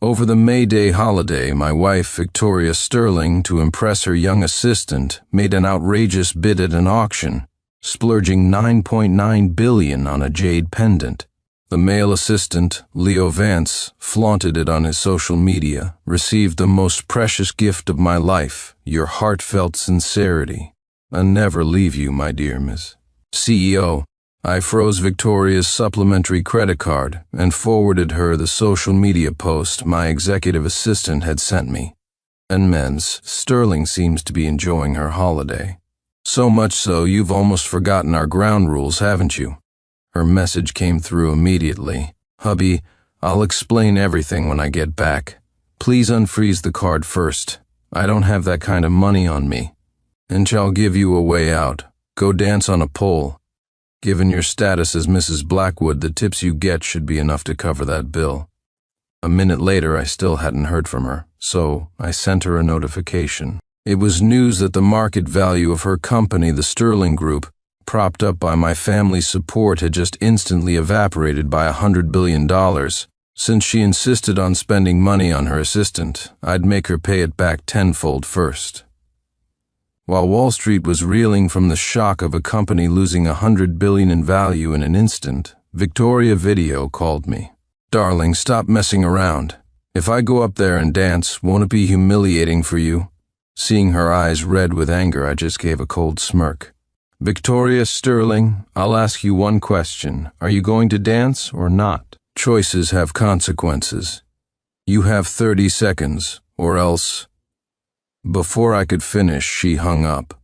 Over the May Day holiday, my wife, Victoria Sterling, to impress her young assistant, made an outrageous bid at an auction, splurging $9.9 billion on a jade pendant. The male assistant, Leo Vance, flaunted it on his social media, received the most precious gift of my life, your heartfelt sincerity. I'll never leave you, my dear Ms. CEO. I froze Victoria's supplementary credit card and forwarded her the social media post my executive assistant had sent me. And Ms. Sterling seems to be enjoying her holiday. So much so you've almost forgotten our ground rules, haven't you? Her message came through immediately. Hubby, I'll explain everything when I get back. Please unfreeze the card first. I don't have that kind of money on me. And shall give you a way out. Go dance on a pole. Given your status as Mrs. Blackwood, the tips you get should be enough to cover that bill. A minute later, I still hadn't heard from her, so I sent her a notification. It was news that the market value of her company, the Sterling Group, propped up by my family's support, had just instantly evaporated by $100 billion. Since she insisted on spending money on her assistant, I'd make her pay it back tenfold first. While Wall Street was reeling from the shock of a company losing $100 billion in value in an instant, Victoria Video called me. Darling, stop messing around. If I go up there and dance, won't it be humiliating for you? Seeing her eyes red with anger, I just gave a cold smirk. Victoria Sterling, I'll ask you one question. Are you going to dance or not? Choices have consequences. You have 30 seconds, or else... Before I could finish, she hung up.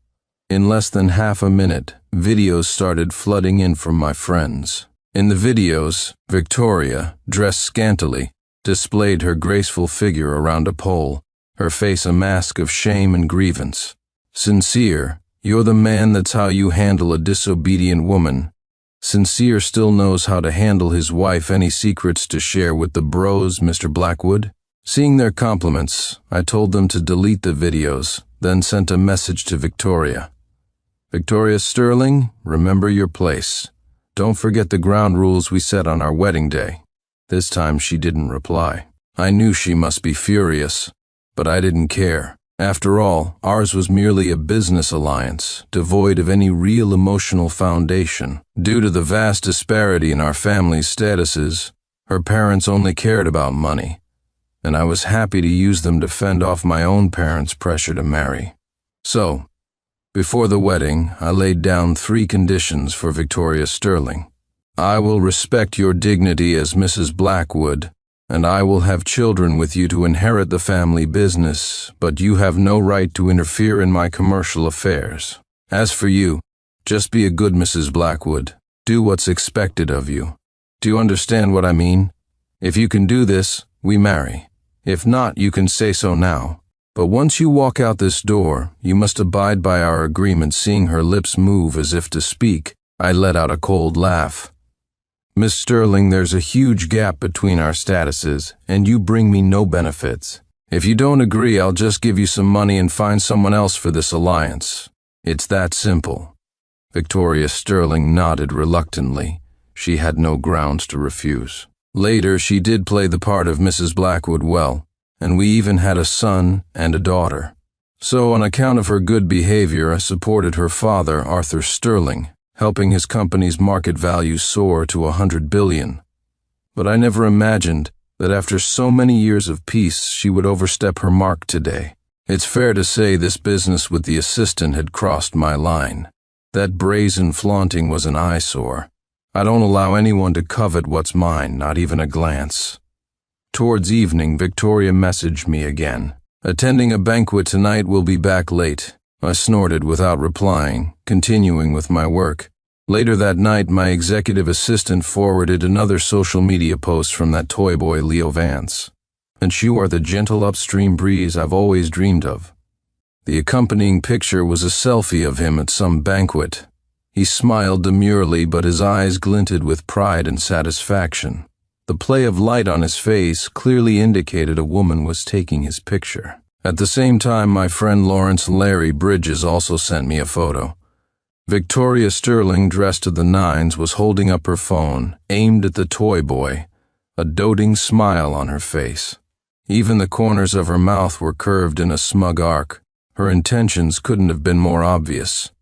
In less than half a minute, videos started flooding in from my friends. In the videos, Victoria, dressed scantily, displayed her graceful figure around a pole, her face a mask of shame and grievance. Sincere, you're the man, that's how you handle a disobedient woman. Sincere still knows how to handle his wife. Any secrets to share with the bros, Mr. Blackwood? Seeing their compliments, I told them to delete the videos, then sent a message to Victoria. Victoria Sterling, remember your place. Don't forget the ground rules we set on our wedding day. This time she didn't reply. I knew she must be furious, but I didn't care. After all, ours was merely a business alliance, devoid of any real emotional foundation. Due to the vast disparity in our family's statuses, her parents only cared about money, and I was happy to use them to fend off my own parents' pressure to marry. So, before the wedding, I laid down 3 conditions for Victoria Sterling. I will respect your dignity as Mrs. Blackwood, and I will have children with you to inherit the family business, but you have no right to interfere in my commercial affairs. As for you, just be a good Mrs. Blackwood. Do what's expected of you. Do you understand what I mean? If you can do this, we marry. If not, you can say so now. But once you walk out this door, you must abide by our agreement. Seeing her lips move as if to speak, I let out a cold laugh. Miss Sterling, there's a huge gap between our statuses, and you bring me no benefits. If you don't agree, I'll just give you some money and find someone else for this alliance. It's that simple. Victoria Sterling nodded reluctantly. She had no grounds to refuse. Later, she did play the part of Mrs. Blackwood well, and we even had a son and a daughter. So, on account of her good behavior, I supported her father, Arthur Sterling, helping his company's market value soar to $100 billion. But I never imagined that after so many years of peace, she would overstep her mark today. It's fair to say this business with the assistant had crossed my line. That brazen flaunting was an eyesore. I don't allow anyone to covet what's mine, not even a glance. Towards evening, Victoria messaged me again. Attending a banquet tonight, will be back late. I snorted without replying, continuing with my work. Later that night, my executive assistant forwarded another social media post from that toy boy Leo Vance. And you are the gentle upstream breeze I've always dreamed of. The accompanying picture was a selfie of him at some banquet. He smiled demurely, but his eyes glinted with pride and satisfaction. The play of light on his face clearly indicated a woman was taking his picture. At the same time, my friend Lawrence Larry Bridges also sent me a photo. Victoria Sterling, dressed to the nines, was holding up her phone, aimed at the toy boy, a doting smile on her face. Even the corners of her mouth were curved in a smug arc. Her intentions couldn't have been more obvious.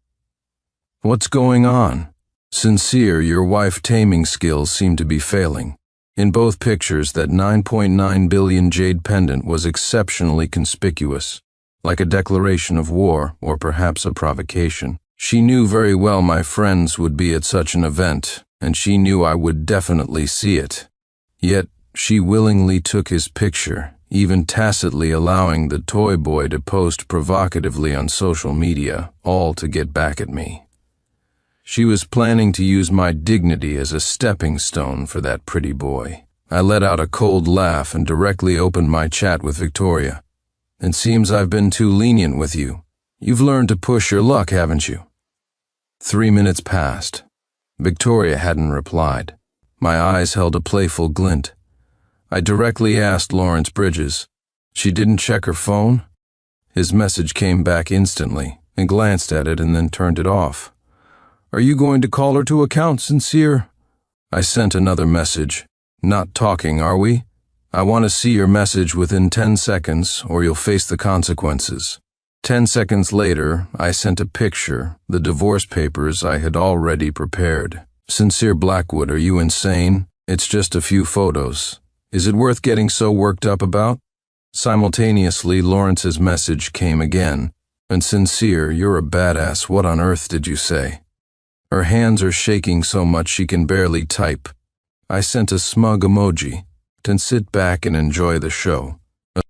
"What's going on?" "Sincere, your wife taming skills seem to be failing." In both pictures, that 9.9 billion jade pendant was exceptionally conspicuous, like a declaration of war or perhaps a provocation. She knew very well my friends would be at such an event, and she knew I would definitely see it. Yet, she willingly took his picture, even tacitly allowing the toy boy to post provocatively on social media, all to get back at me. She was planning to use my dignity as a stepping stone for that pretty boy. I let out a cold laugh and directly opened my chat with Victoria. "It seems I've been too lenient with you. You've learned to push your luck, haven't you?" 3 minutes passed. Victoria hadn't replied. My eyes held a playful glint. I directly asked Lawrence Bridges. "She didn't check her phone?" His message came back instantly. I glanced at it and then turned it off. "Are you going to call her to account, Sincere?" I sent another message. "Not talking, are we? I want to see your message within 10 seconds or you'll face the consequences." 10 seconds later, I sent a picture, the divorce papers I had already prepared. "Sincere Blackwood, are you insane? It's just a few photos. Is it worth getting so worked up about?" Simultaneously, Lawrence's message came again. "And Sincere, you're a badass. What on earth did you say?" Her hands are shaking so much she can barely type. I sent a smug emoji. "Then sit back and enjoy the show."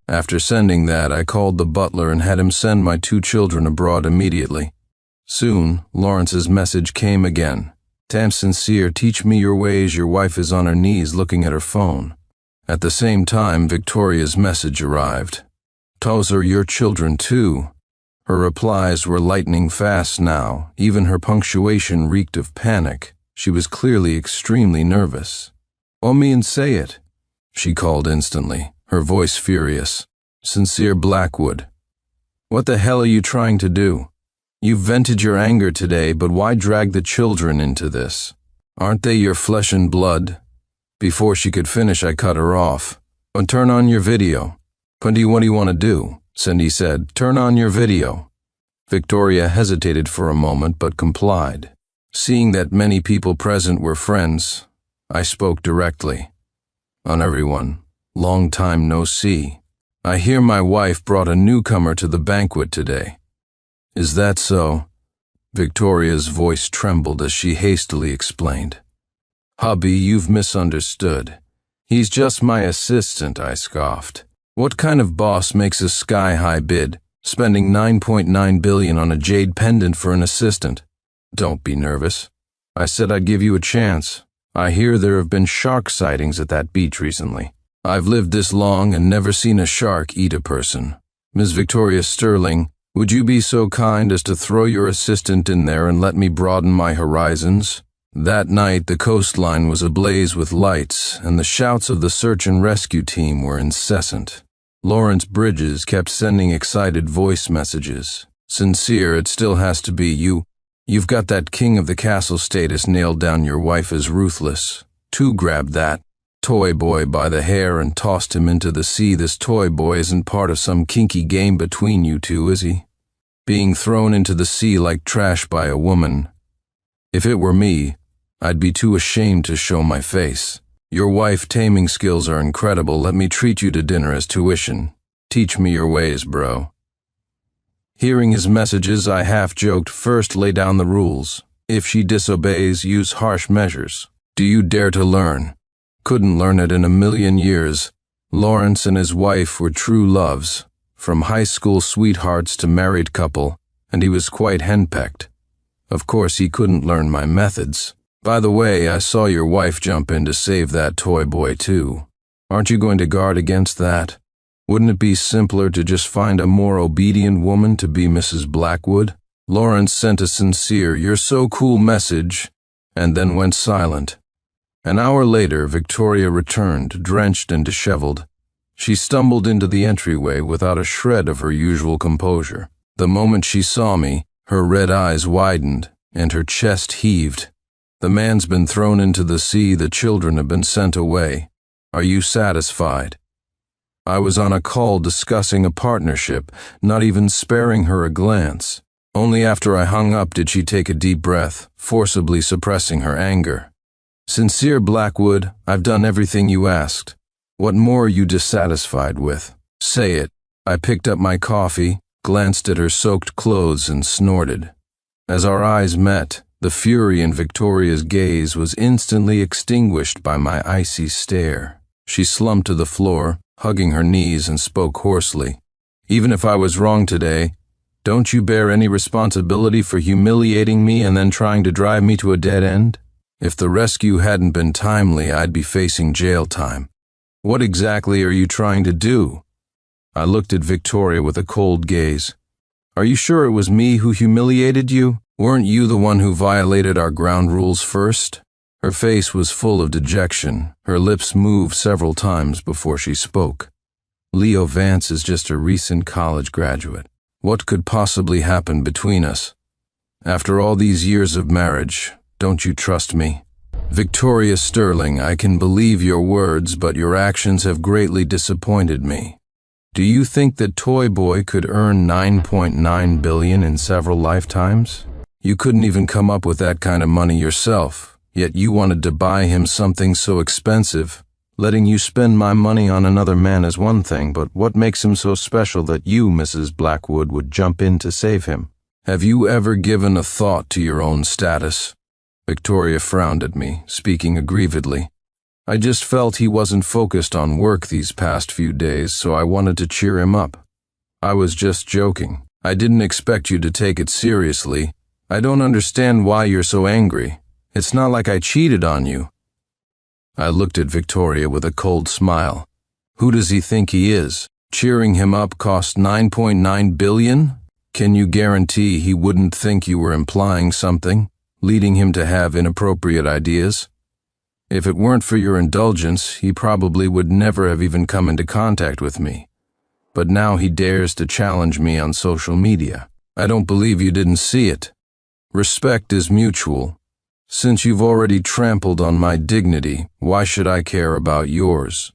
After sending that, I called the butler and had him send my 2 children abroad immediately. Soon, Lawrence's message came again. "Damn Sincere, teach me your ways. Your wife is on her knees looking at her phone." At the same time, Victoria's message arrived. "Those are your children too." Her replies were lightning fast now. Even her punctuation reeked of panic. She was clearly extremely nervous. "Oh, me and say it," she called instantly, her voice furious. "Sincere Blackwood. What the hell are you trying to do? You've vented your anger today, but why drag the children into this? Aren't they your flesh and blood?" Before she could finish, I cut her off. "And turn on your video." What do you want to do?" Cindy said. "Turn on your video." Victoria hesitated for a moment but complied. Seeing that many people present were friends, I spoke directly. "On everyone, long time no see. I hear my wife brought a newcomer to the banquet today." "Is that so?" Victoria's voice trembled as she hastily explained. "Hubby, you've misunderstood. He's just my assistant," I scoffed. "What kind of boss makes a sky-high bid, spending 9.9 billion on a jade pendant for an assistant?" "Don't be nervous. I said I'd give you a chance. I hear there have been shark sightings at that beach recently. I've lived this long and never seen a shark eat a person. Ms. Victoria Sterling, would you be so kind as to throw your assistant in there and let me broaden my horizons?" That night, the coastline was ablaze with lights, and the shouts of the search and rescue team were incessant. Lawrence Bridges kept sending excited voice messages. "Sincere, it still has to be you. You've got that king of the castle status nailed down. Your wife is ruthless. 2 grabbed that toy boy by the hair and tossed him into the sea. This toy boy isn't part of some kinky game between you two, is he? Being thrown into the sea like trash by a woman. If it were me, I'd be too ashamed to show my face. Your wife taming skills are incredible. Let me treat you to dinner as tuition. Teach me your ways, bro." Hearing his messages, I half-joked, "First lay down the rules. If she disobeys, use harsh measures. Do you dare to learn?" Couldn't learn it in a million years. Lawrence and his wife were true loves, from high school sweethearts to married couple, and he was quite henpecked. Of course, he couldn't learn my methods. "By the way, I saw your wife jump in to save that toy boy too. Aren't you going to guard against that? Wouldn't it be simpler to just find a more obedient woman to be Mrs. Blackwood?" Lawrence sent a sincere, "You're so cool" message, and then went silent. An hour later, Victoria returned, drenched and disheveled. She stumbled into the entryway without a shred of her usual composure. The moment she saw me, her red eyes widened, and her chest heaved. "The man's been thrown into the sea, the children have been sent away. Are you satisfied?" I was on a call discussing a partnership, not even sparing her a glance. Only after I hung up did she take a deep breath, forcibly suppressing her anger. Sincere Blackwood, I've done everything you asked. What more are you dissatisfied with? Say it. I picked up my coffee, glanced at her soaked clothes, and snorted. As our eyes met, the fury in Victoria's gaze was instantly extinguished by my icy stare. She slumped to the floor, hugging her knees, and spoke hoarsely. Even if I was wrong today, don't you bear any responsibility for humiliating me and then trying to drive me to a dead end? If the rescue hadn't been timely, I'd be facing jail time. What exactly are you trying to do? I looked at Victoria with a cold gaze. Are you sure it was me who humiliated you? Weren't you the one who violated our ground rules first? Her face was full of dejection. Her lips moved several times before she spoke. Leo Vance is just a recent college graduate. What could possibly happen between us? After all these years of marriage, don't you trust me? Victoria Sterling, I can believe your words, but your actions have greatly disappointed me. Do you think that Toy Boy could earn $9.9 billion in several lifetimes? You couldn't even come up with that kind of money yourself, yet you wanted to buy him something so expensive. Letting you spend my money on another man is one thing, but what makes him so special that you, Mrs. Blackwood, would jump in to save him? Have you ever given a thought to your own status? Victoria frowned at me, speaking aggrievedly. I just felt he wasn't focused on work these past few days, so I wanted to cheer him up. I was just joking. I didn't expect you to take it seriously. I don't understand why you're so angry. It's not like I cheated on you. I looked at Victoria with a cold smile. Who does he think he is? Cheering him up cost $9.9 billion? Can you guarantee he wouldn't think you were implying something, leading him to have inappropriate ideas? If it weren't for your indulgence, he probably would never have even come into contact with me. But now he dares to challenge me on social media. I don't believe you didn't see it. Respect is mutual. Since you've already trampled on my dignity, why should I care about yours?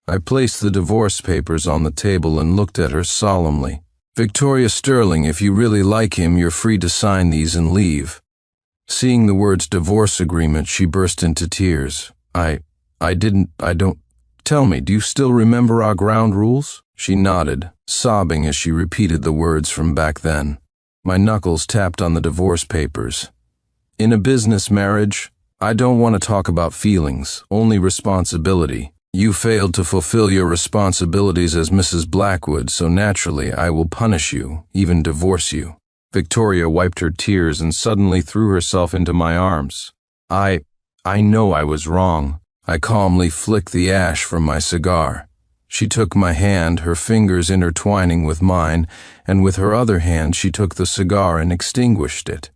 I placed the divorce papers on the table and looked at her solemnly. Victoria Sterling, if you really like him, you're free to sign these and leave. Seeing the words divorce agreement, she burst into tears. I don't. Tell me, do you still remember our ground rules? She nodded, sobbing as she repeated the words from back then. My knuckles tapped on the divorce papers. In a business marriage, I don't want to talk about feelings, only responsibility. You failed to fulfill your responsibilities as Mrs. Blackwood, so naturally I will punish you, even divorce you. Victoria wiped her tears and suddenly threw herself into my arms. I know I was wrong. I calmly flicked the ash from my cigar. She took my hand, her fingers intertwining with mine, and with her other hand she took the cigar and extinguished it.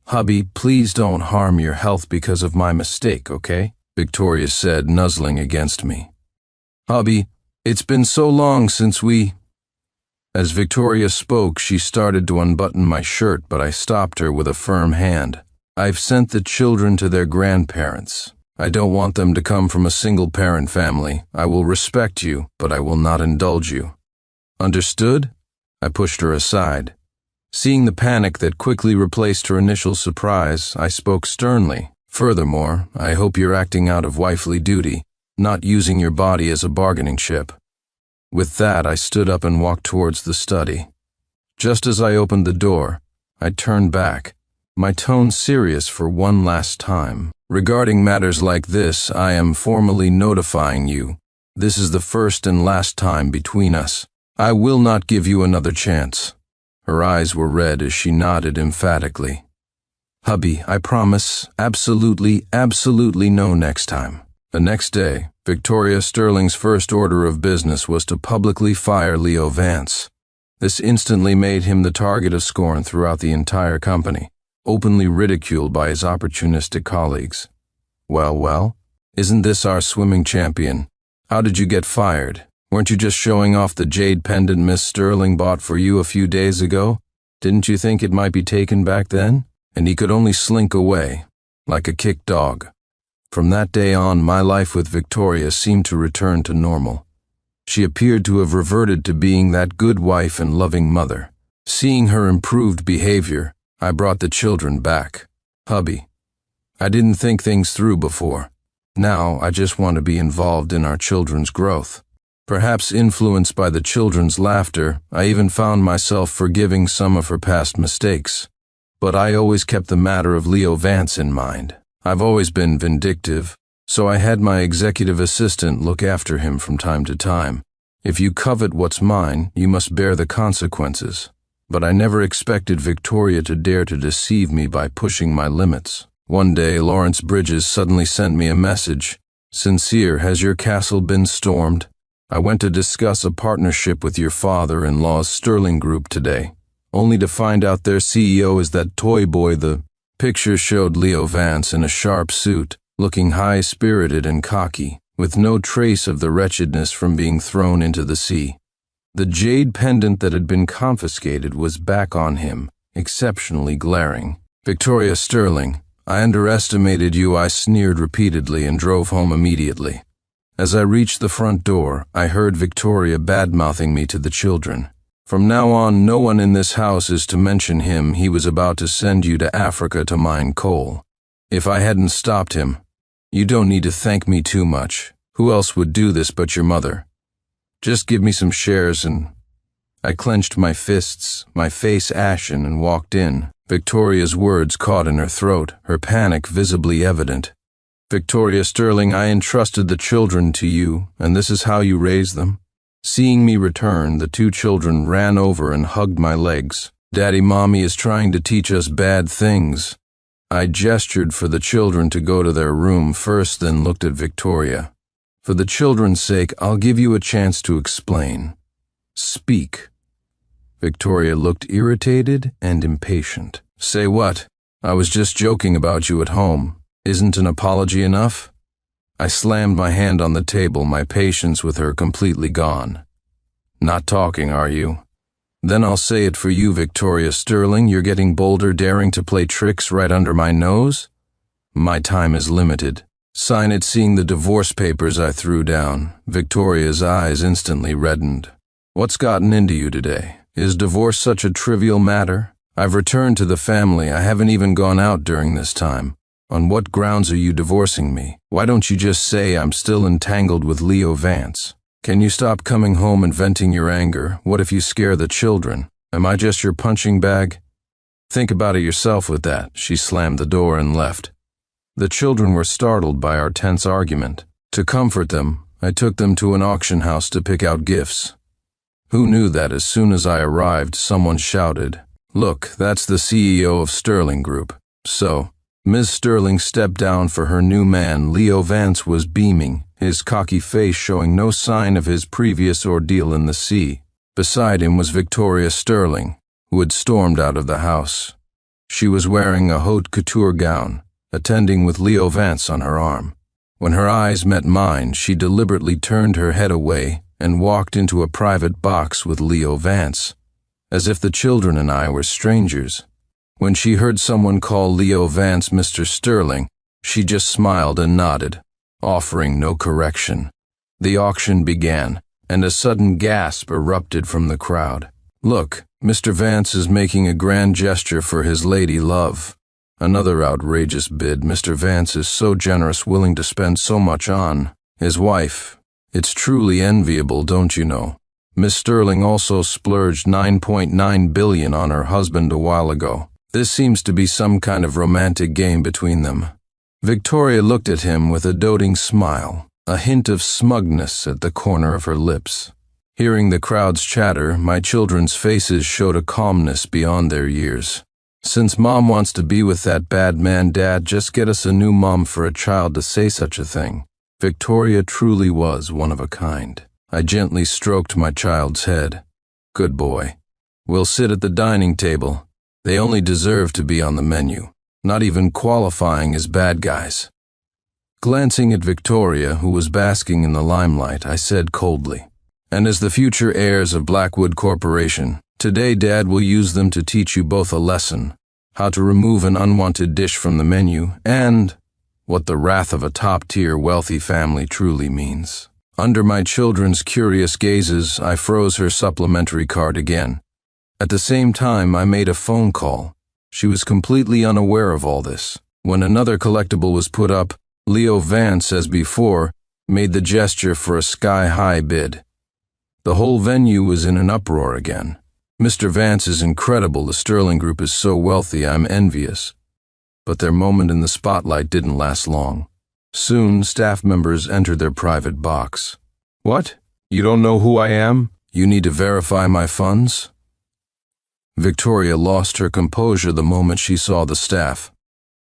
Hubby, please don't harm your health because of my mistake, okay? Victoria said, nuzzling against me. Hubby, it's been so long since we... As Victoria spoke, she started to unbutton my shirt, but I stopped her with a firm hand. I've sent the children to their grandparents. I don't want them to come from a single-parent family. I will respect you, but I will not indulge you. Understood? I pushed her aside. Seeing the panic that quickly replaced her initial surprise, I spoke sternly. Furthermore, I hope you're acting out of wifely duty, not using your body as a bargaining chip. With that, I stood up and walked towards the study. Just as I opened the door, I turned back, my tone serious for one last time. Regarding matters like this, I am formally notifying you. This is the first and last time between us. I will not give you another chance. Her eyes were red as she nodded emphatically. Hubby, I promise, absolutely no next time. The next day, Victoria Sterling's first order of business was to publicly fire Leo Vance. This instantly made him the target of scorn throughout the entire company, openly ridiculed by his opportunistic colleagues. Well, isn't this our swimming champion? How did you get fired? Weren't you just showing off the jade pendant Miss Sterling bought for you a few days ago? Didn't you think it might be taken back then? And he could only slink away, like a kicked dog. From that day on, my life with Victoria seemed to return to normal. She appeared to have reverted to being that good wife and loving mother. Seeing her improved behavior, I brought the children back. Hubby, I didn't think things through before. Now I just want to be involved in our children's growth. Perhaps influenced by the children's laughter, I even found myself forgiving some of her past mistakes. But I always kept the matter of Leo Vance in mind. I've always been vindictive, so I had my executive assistant look after him from time to time. If you covet what's mine, you must bear the consequences. But I never expected Victoria to dare to deceive me by pushing my limits. One day, Lawrence Bridges suddenly sent me a message. "Sincere, has your castle been stormed? I went to discuss a partnership with your father-in-law's Sterling Group today, only to find out their CEO is that toy boy." The picture showed Leo Vance in a sharp suit, looking high-spirited and cocky, with no trace of the wretchedness from being thrown into the sea. The jade pendant that had been confiscated was back on him, exceptionally glaring. "Victoria Sterling, I underestimated you," I sneered repeatedly and drove home immediately. As I reached the front door, I heard Victoria bad-mouthing me to the children. "From now on, no one in this house is to mention him. He was about to send you to Africa to mine coal. If I hadn't stopped him, you don't need to thank me too much. Who else would do this but your mother? Just give me some shares and—" I clenched my fists, my face ashen, and walked in. Victoria's words caught in her throat, her panic visibly evident. "Victoria Sterling, I entrusted the children to you, and this is how you raise them?" Seeing me return, the two children ran over and hugged my legs. "Daddy, Mommy is trying to teach us bad things." I gestured for the children to go to their room first, then looked at Victoria. "For the children's sake, I'll give you a chance to explain. Speak." Victoria looked irritated and impatient. "Say what? I was just joking about you at home. Isn't an apology enough?" I slammed my hand on the table, my patience with her completely gone. "Not talking, are you? Then I'll say it for you, Victoria Sterling. You're getting bolder, daring to play tricks right under my nose? My time is limited. Sign it." Seeing the divorce papers I threw down, Victoria's eyes instantly reddened. "What's gotten into you today? Is divorce such a trivial matter? I've returned to the family. I haven't even gone out during this time. On what grounds are you divorcing me? Why don't you just say I'm still entangled with Leo Vance? Can you stop coming home and venting your anger? What if you scare the children? Am I just your punching bag? Think about it yourself with that." She slammed the door and left. The children were startled by our tense argument. To comfort them, I took them to an auction house to pick out gifts. Who knew that as soon as I arrived, someone shouted, "Look, that's the CEO of Sterling Group." So, Ms. Sterling stepped down for her new man. Leo Vance was beaming, his cocky face showing no sign of his previous ordeal in the sea. Beside him was Victoria Sterling, who had stormed out of the house. She was wearing a haute couture gown, attending with Leo Vance on her arm. When her eyes met mine, she deliberately turned her head away and walked into a private box with Leo Vance, as if the children and I were strangers. When she heard someone call Leo Vance Mr. Sterling, she just smiled and nodded, offering no correction. The auction began, and a sudden gasp erupted from the crowd. "Look, Mr. Vance is making a grand gesture for his lady love." Another outrageous bid. "Mr. Vance is so generous, willing to spend so much on his wife. It's truly enviable, don't you know? Miss Sterling also splurged $9.9 billion on her husband a while ago. This seems to be some kind of romantic game between them." Victoria looked at him with a doting smile, a hint of smugness at the corner of her lips. Hearing the crowd's chatter, my children's faces showed a calmness beyond their years. "Since Mom wants to be with that bad man, Dad, just get us a new mom for a child to say such a thing." Victoria truly was one of a kind. I gently stroked my child's head. "Good boy. We'll sit at the dining table. They only deserve to be on the menu, not even qualifying as bad guys." Glancing at Victoria, who was basking in the limelight, I said coldly, "And as the future heirs of Blackwood Corporation, today Dad will use them to teach you both a lesson, how to remove an unwanted dish from the menu, and what the wrath of a top-tier wealthy family truly means." Under my children's curious gazes, I froze her supplementary card again. At the same time, I made a phone call. She was completely unaware of all this. When another collectible was put up, Leo Vance, as before, made the gesture for a sky-high bid. The whole venue was in an uproar again. Mr. Vance is incredible. The Sterling Group is so wealthy, I'm envious. But their moment in the spotlight didn't last long. Soon, staff members entered their private box. What? You don't know who I am? You need to verify my funds? Victoria lost her composure the moment she saw the staff.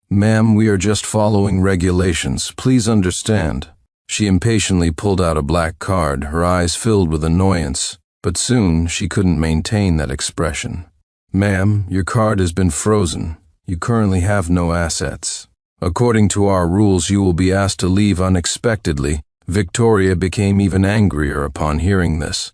Ma'am, we are just following regulations. Please understand. She impatiently pulled out a black card, her eyes filled with annoyance, but soon she couldn't maintain that expression. Ma'am, your card has been frozen. You currently have no assets. According to our rules, you will be asked to leave unexpectedly. Victoria became even angrier upon hearing this.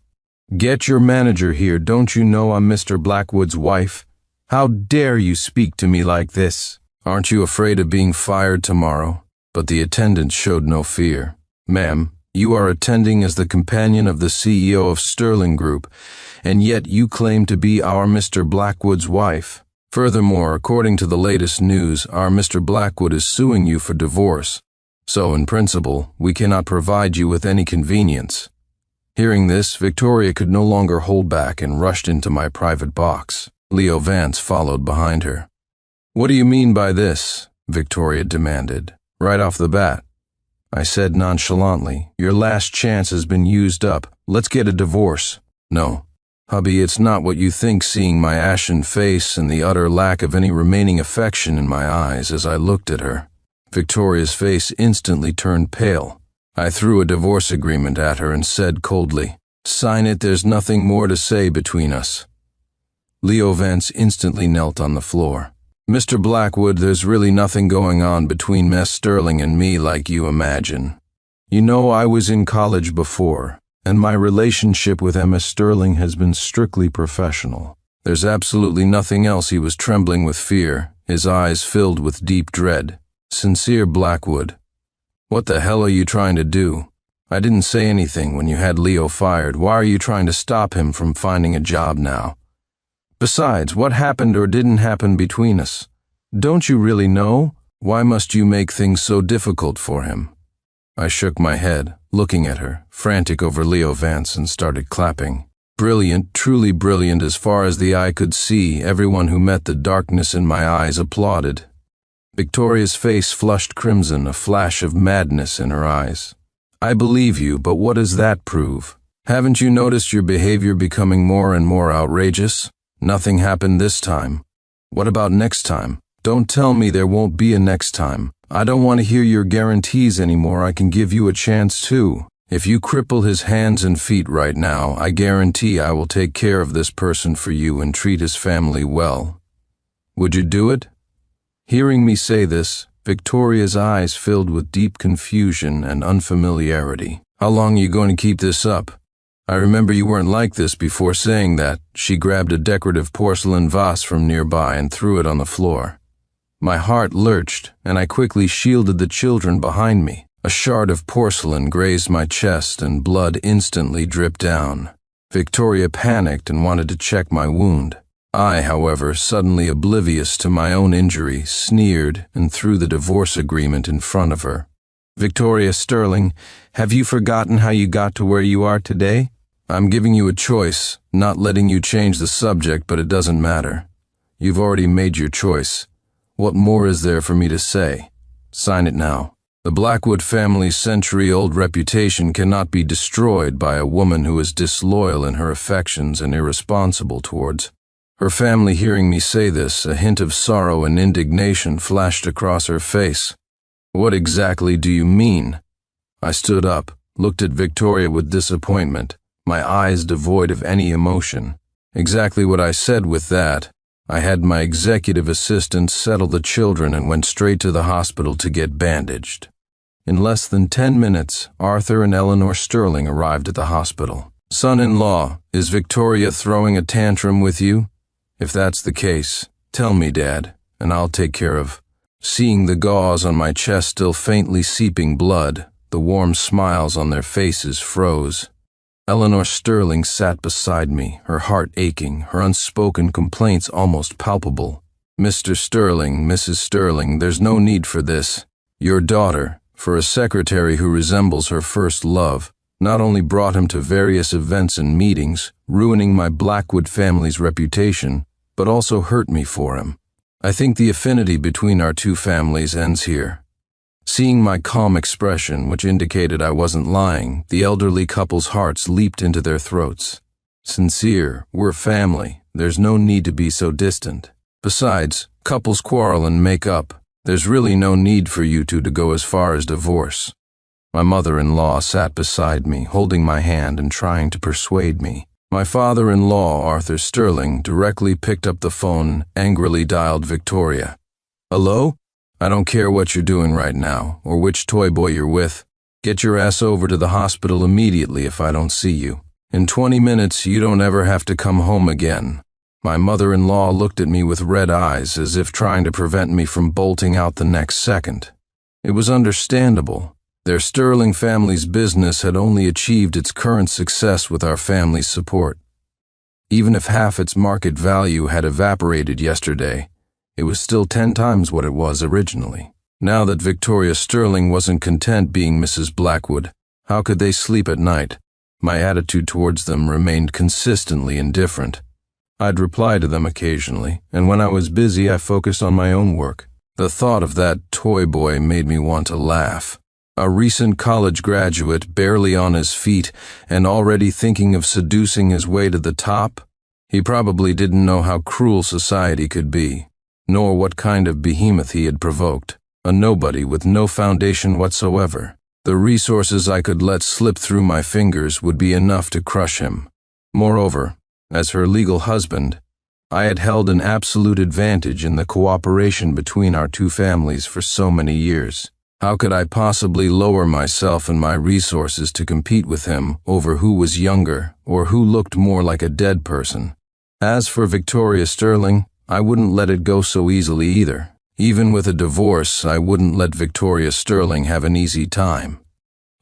Get your manager here. Don't you know I'm Mr. Blackwood's wife? How dare you speak to me like this? Aren't you afraid of being fired tomorrow? But the attendant showed no fear. Ma'am, you are attending as the companion of the CEO of Sterling Group, and yet you claim to be our Mr. Blackwood's wife. Furthermore, according to the latest news, our Mr. Blackwood is suing you for divorce. So, in principle, we cannot provide you with any convenience. Hearing this, Victoria could no longer hold back and rushed into my private box. Leo Vance followed behind her. What do you mean by this? Victoria demanded, right off the bat. I said nonchalantly, your last chance has been used up. Let's get a divorce. No. Hubby, it's not what you think, seeing my ashen face and the utter lack of any remaining affection in my eyes as I looked at her. Victoria's face instantly turned pale. I threw a divorce agreement at her and said coldly, sign it, there's nothing more to say between us. Leo Vance instantly knelt on the floor. Mr. Blackwood, there's really nothing going on between Miss Sterling and me like you imagine. You know, I was in college before, and my relationship with Emma Sterling has been strictly professional. There's absolutely nothing else. He was trembling with fear, his eyes filled with deep dread. Sincere Blackwood. What the hell are you trying to do? I didn't say anything when you had Leo fired. Why are you trying to stop him from finding a job now? Besides, what happened or didn't happen between us? Don't you really know? Why must you make things so difficult for him? I shook my head, looking at her, frantic over Leo Vance, and started clapping. Brilliant, truly brilliant as far as the eye could see. Everyone who met the darkness in my eyes applauded. Victoria's face flushed crimson, a flash of madness in her eyes. I believe you, but what does that prove? Haven't you noticed your behavior becoming more and more outrageous? Nothing happened this time. What about next time? Don't tell me there won't be a next time. I don't want to hear your guarantees anymore. I can give you a chance too. If you cripple his hands and feet right now, I guarantee I will take care of this person for you and treat his family well. Would you do it? Hearing me say this, Victoria's eyes filled with deep confusion and unfamiliarity. How long are you going to keep this up? I remember you weren't like this before. Saying that, she grabbed a decorative porcelain vase from nearby and threw it on the floor. My heart lurched, and I quickly shielded the children behind me. A shard of porcelain grazed my chest, and blood instantly dripped down. Victoria panicked and wanted to check my wound. I, however, suddenly oblivious to my own injury, sneered and threw the divorce agreement in front of her. Victoria Sterling, have you forgotten how you got to where you are today? I'm giving you a choice, not letting you change the subject, but it doesn't matter. You've already made your choice. What more is there for me to say? Sign it now. The Blackwood family's century-old reputation cannot be destroyed by a woman who is disloyal in her affections and irresponsible towards her family. Hearing me say this, a hint of sorrow and indignation flashed across her face. What exactly do you mean? I stood up, looked at Victoria with disappointment, my eyes devoid of any emotion. Exactly what I said with that. I had my executive assistant settle the children and went straight to the hospital to get bandaged. In less than 10 minutes, Arthur and Eleanor Sterling arrived at the hospital. Son-in-law, is Victoria throwing a tantrum with you? If that's the case, tell me, Dad, and I'll take care of. Seeing the gauze on my chest still faintly seeping blood, The warm smiles on their faces froze. Eleanor Sterling sat beside me, her heart aching, her unspoken complaints almost palpable. "Mr. Sterling, Mrs. Sterling, there's no need for this. Your daughter, for a secretary who resembles her first love, not only brought him to various events and meetings, ruining my Blackwood family's reputation, but also hurt me for him. I think the affinity between our two families ends here." Seeing my calm expression, which indicated I wasn't lying, the elderly couple's hearts leaped into their throats. "Sincere, we're family. There's no need to be so distant. Besides, couples quarrel and make up. There's really no need for you two to go as far as divorce." My mother-in-law sat beside me, holding my hand and trying to persuade me. My father-in-law, Arthur Sterling, directly picked up the phone and angrily dialed Victoria. "Hello? I don't care what you're doing right now, or which toy boy you're with. Get your ass over to the hospital immediately if I don't see you. In 20 minutes, you don't ever have to come home again." My mother-in-law looked at me with red eyes, as if trying to prevent me from bolting out the next second. It was understandable. Their Sterling family's business had only achieved its current success with our family's support. Even if half its market value had evaporated yesterday, it was still 10 times what it was originally. Now that Victoria Sterling wasn't content being Mrs. Blackwood, how could they sleep at night? My attitude towards them remained consistently indifferent. I'd reply to them occasionally, and when I was busy I focused on my own work. The thought of that toy boy made me want to laugh. A recent college graduate, barely on his feet, and already thinking of seducing his way to the top? He probably didn't know how cruel society could be, nor what kind of behemoth he had provoked. A nobody with no foundation whatsoever. The resources I could let slip through my fingers would be enough to crush him. Moreover, as her legal husband, I had held an absolute advantage in the cooperation between our two families for so many years. How could I possibly lower myself and my resources to compete with him over who was younger or who looked more like a dead person? As for Victoria Sterling, I wouldn't let it go so easily either. Even with a divorce, I wouldn't let Victoria Sterling have an easy time.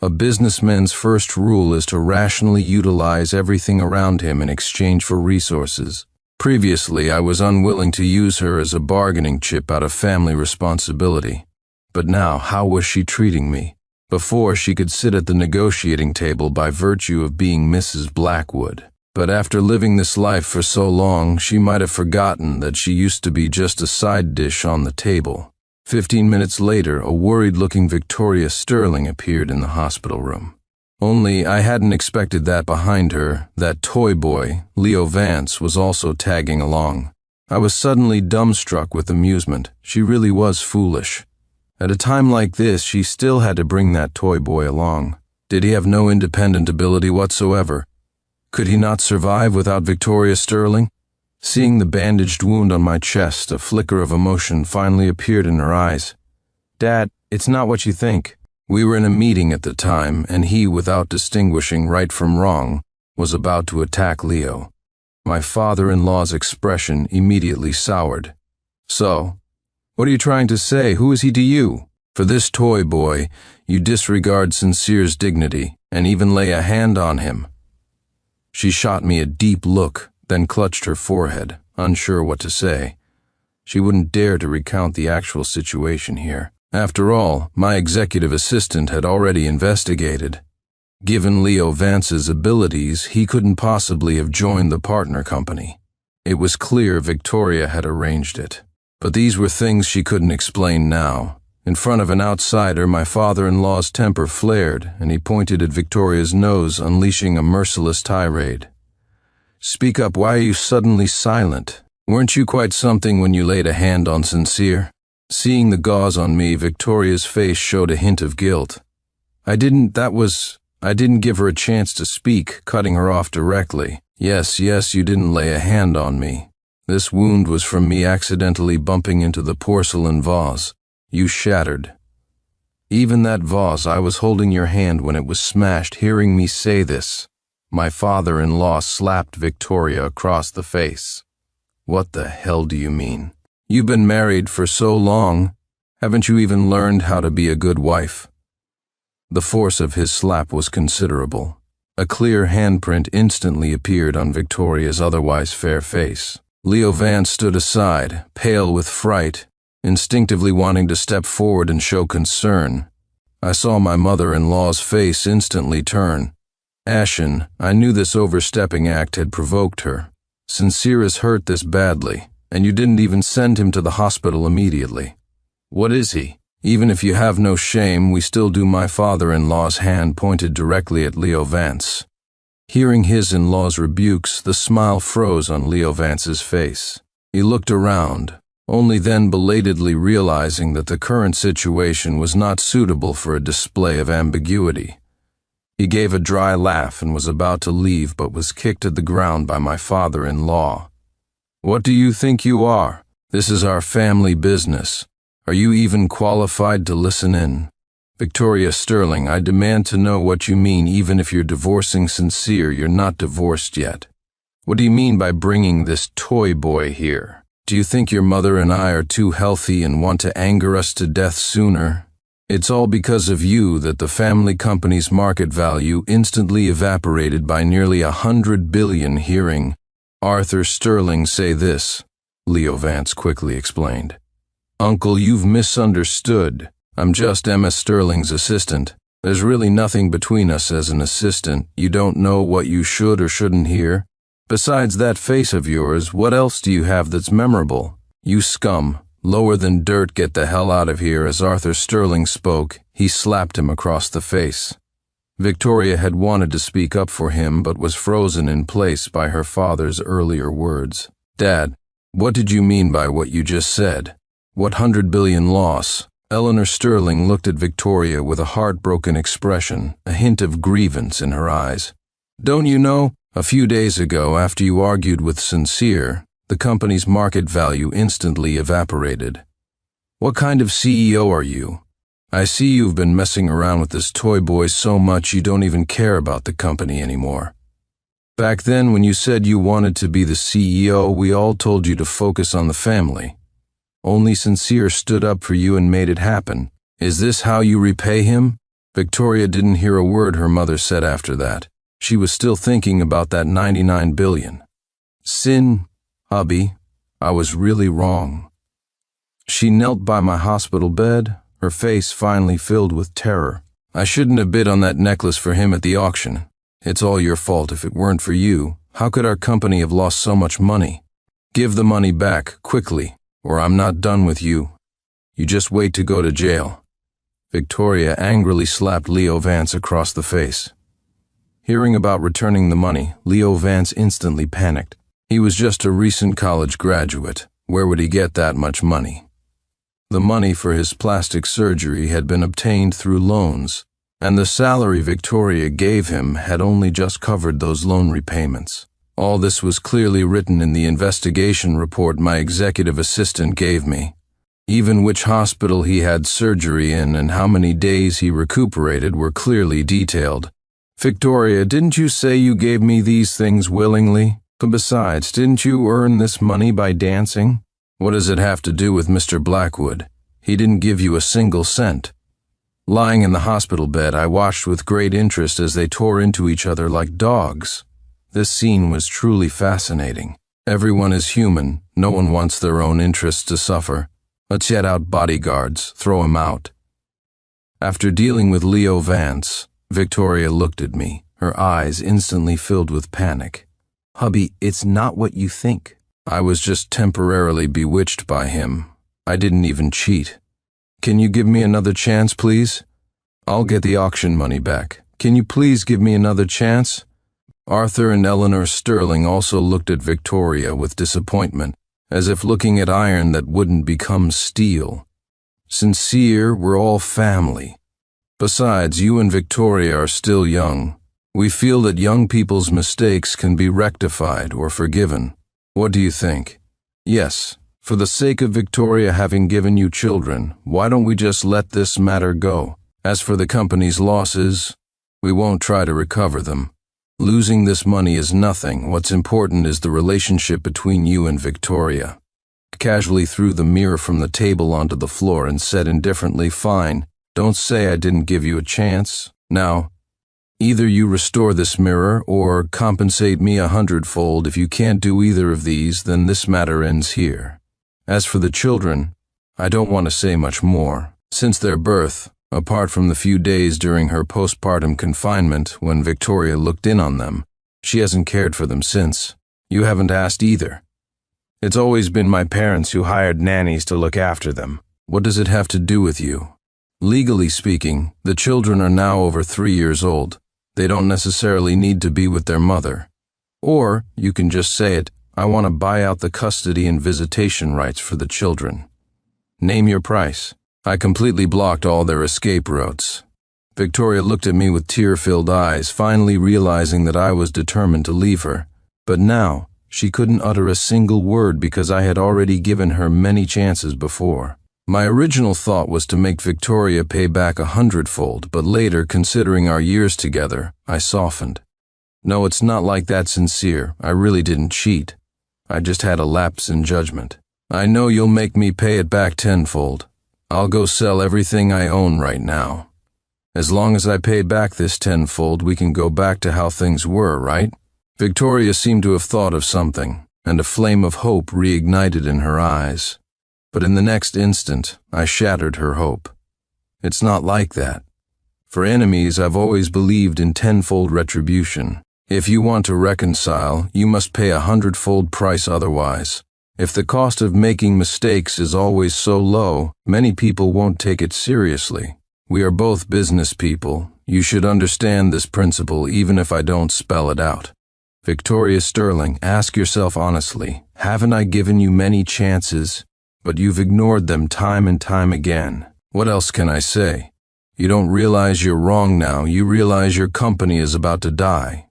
A businessman's first rule is to rationally utilize everything around him in exchange for resources. Previously, I was unwilling to use her as a bargaining chip out of family responsibility. But now, how was she treating me? Before, she could sit at the negotiating table by virtue of being Mrs. Blackwood. But after living this life for so long, she might have forgotten that she used to be just a side dish on the table. 15 minutes later, a worried-looking Victoria Sterling appeared in the hospital room. Only I hadn't expected that behind her, that toy boy, Leo Vance, was also tagging along. I was suddenly dumbstruck with amusement. She really was foolish. At a time like this, she still had to bring that toy boy along. Did he have no independent ability whatsoever? Could he not survive without Victoria Sterling? Seeing the bandaged wound on my chest, a flicker of emotion finally appeared in her eyes. "Dad, it's not what you think." We were in a meeting at the time, and he, without distinguishing right from wrong, was about to attack Leo. My father-in-law's expression immediately soured. "So, what are you trying to say? Who is he to you? For this toy boy, you disregard Sincere's dignity, and even lay a hand on him." She shot me a deep look, then clutched her forehead, unsure what to say. She wouldn't dare to recount the actual situation here. After all, my executive assistant had already investigated. Given Leo Vance's abilities, he couldn't possibly have joined the partner company. It was clear Victoria had arranged it. But these were things she couldn't explain now. In front of an outsider, my father-in-law's temper flared, and he pointed at Victoria's nose, unleashing a merciless tirade. "Speak up, why are you suddenly silent? Weren't you quite something when you laid a hand on Sincere?" Seeing the gauze on me, Victoria's face showed a hint of guilt. I didn't give her a chance to speak, cutting her off directly. Yes, you didn't lay a hand on me. This wound was from me accidentally bumping into the porcelain vase. You shattered. Even that vase, I was holding your hand when it was smashed. Hearing me say this, my father-in-law slapped Victoria across the face. "What the hell do you mean? You've been married for so long. Haven't you even learned how to be a good wife?" The force of his slap was considerable. A clear handprint instantly appeared on Victoria's otherwise fair face. Leo Vance stood aside, pale with fright, instinctively wanting to step forward and show concern. I saw my mother-in-law's face instantly turn. Ashen, I knew this overstepping act had provoked her. Sincere is hurt this badly, and you didn't even send him to the hospital immediately. What is he? Even if you have no shame, we still do. My father-in-law's hand pointed directly at Leo Vance. Hearing his in-law's rebukes, the smile froze on Leo Vance's face. He looked around, only then belatedly realizing that the current situation was not suitable for a display of ambiguity. He gave a dry laugh and was about to leave, but was kicked to the ground by my father-in-law. What do you think you are? This is our family business. Are you even qualified to listen in? Victoria Sterling, I demand to know what you mean. Even if you're divorcing Sincere, you're not divorced yet. What do you mean by bringing this toy boy here? Do you think your mother and I are too healthy and want to anger us to death sooner? It's all because of you that the family company's market value instantly evaporated by nearly 100 billion. Hearing Arthur Sterling say this, Leo Vance quickly explained. Uncle, you've misunderstood. I'm just Emma Sterling's assistant. There's really nothing between us as an assistant. You don't know what you should or shouldn't hear. Besides that face of yours, what else do you have that's memorable? You scum, lower than dirt, get the hell out of here. As Arthur Sterling spoke, he slapped him across the face. Victoria had wanted to speak up for him, but was frozen in place by her father's earlier words. Dad, what did you mean by what you just said? What 100 billion loss? Eleanor Sterling looked at Victoria with a heartbroken expression, a hint of grievance in her eyes. Don't you know, a few days ago, after you argued with Sincere, the company's market value instantly evaporated. What kind of CEO are you? I see you've been messing around with this toy boy so much you don't even care about the company anymore. Back then, when you said you wanted to be the CEO, we all told you to focus on the family. Only Sincere stood up for you and made it happen. Is this how you repay him? Victoria didn't hear a word her mother said after that. She was still thinking about that 99 billion. Sin, hubby, I was really wrong. She knelt by my hospital bed, her face finally filled with terror. I shouldn't have bid on that necklace for him at the auction. It's all your fault. If it weren't for you, how could our company have lost so much money? Give the money back, quickly, or I'm not done with you. You just wait to go to jail. Victoria angrily slapped Leo Vance across the face. Hearing about returning the money, Leo Vance instantly panicked. He was just a recent college graduate. Where would he get that much money? The money for his plastic surgery had been obtained through loans, and the salary Victoria gave him had only just covered those loan repayments. All this was clearly written in the investigation report my executive assistant gave me. Even which hospital he had surgery in and how many days he recuperated were clearly detailed. Victoria, didn't you say you gave me these things willingly? Besides, didn't you earn this money by dancing? What does it have to do with Mr. Blackwood? He didn't give you a single cent. Lying in the hospital bed, I watched with great interest as they tore into each other like dogs. This scene was truly fascinating. Everyone is human. No one wants their own interests to suffer. Let's get out bodyguards. Throw him out. After dealing with Leo Vance, Victoria looked at me, her eyes instantly filled with panic. Hubby, it's not what you think. I was just temporarily bewitched by him. I didn't even cheat. Can you give me another chance, please? I'll get the auction money back. Can you please give me another chance? Arthur and Eleanor Sterling also looked at Victoria with disappointment, as if looking at iron that wouldn't become steel. Sincere, we're all family. Besides, you and Victoria are still young. We feel that young people's mistakes can be rectified or forgiven. What do you think? Yes, for the sake of Victoria having given you children, why don't we just let this matter go? As for the company's losses, we won't try to recover them. Losing this money is nothing. What's important is the relationship between you and Victoria. Casually threw the mirror from the table onto the floor and said indifferently, Fine, Don't say I didn't give you a chance. Now, either you restore this mirror or compensate me 100-fold. If you can't do either of these, then this matter ends here. As for the children, I don't want to say much more. Since their birth, apart from the few days during her postpartum confinement when Victoria looked in on them, she hasn't cared for them since. You haven't asked either. It's always been my parents who hired nannies to look after them. What does it have to do with you? Legally speaking, the children are now over 3 years old. They don't necessarily need to be with their mother. Or, you can just say it, I want to buy out the custody and visitation rights for the children. Name your price. I completely blocked all their escape routes. Victoria looked at me with tear-filled eyes, finally realizing that I was determined to leave her. But now, she couldn't utter a single word because I had already given her many chances before. My original thought was to make Victoria pay back 100-fold, but later, considering our years together, I softened. No, it's not like that sincere. I really didn't cheat. I just had a lapse in judgment. I know you'll make me pay it back 10-fold. I'll go sell everything I own right now. As long as I pay back this 10-fold, we can go back to how things were, right? Victoria seemed to have thought of something, and a flame of hope reignited in her eyes. But in the next instant, I shattered her hope. It's not like that. For enemies, I've always believed in 10-fold retribution. If you want to reconcile, you must pay 100-fold price otherwise. If the cost of making mistakes is always so low, many people won't take it seriously. We are both business people. You should understand this principle even if I don't spell it out. Victoria Sterling, ask yourself honestly, haven't I given you many chances, but you've ignored them time and time again? What else can I say? You don't realize you're wrong now. You realize your company is about to die.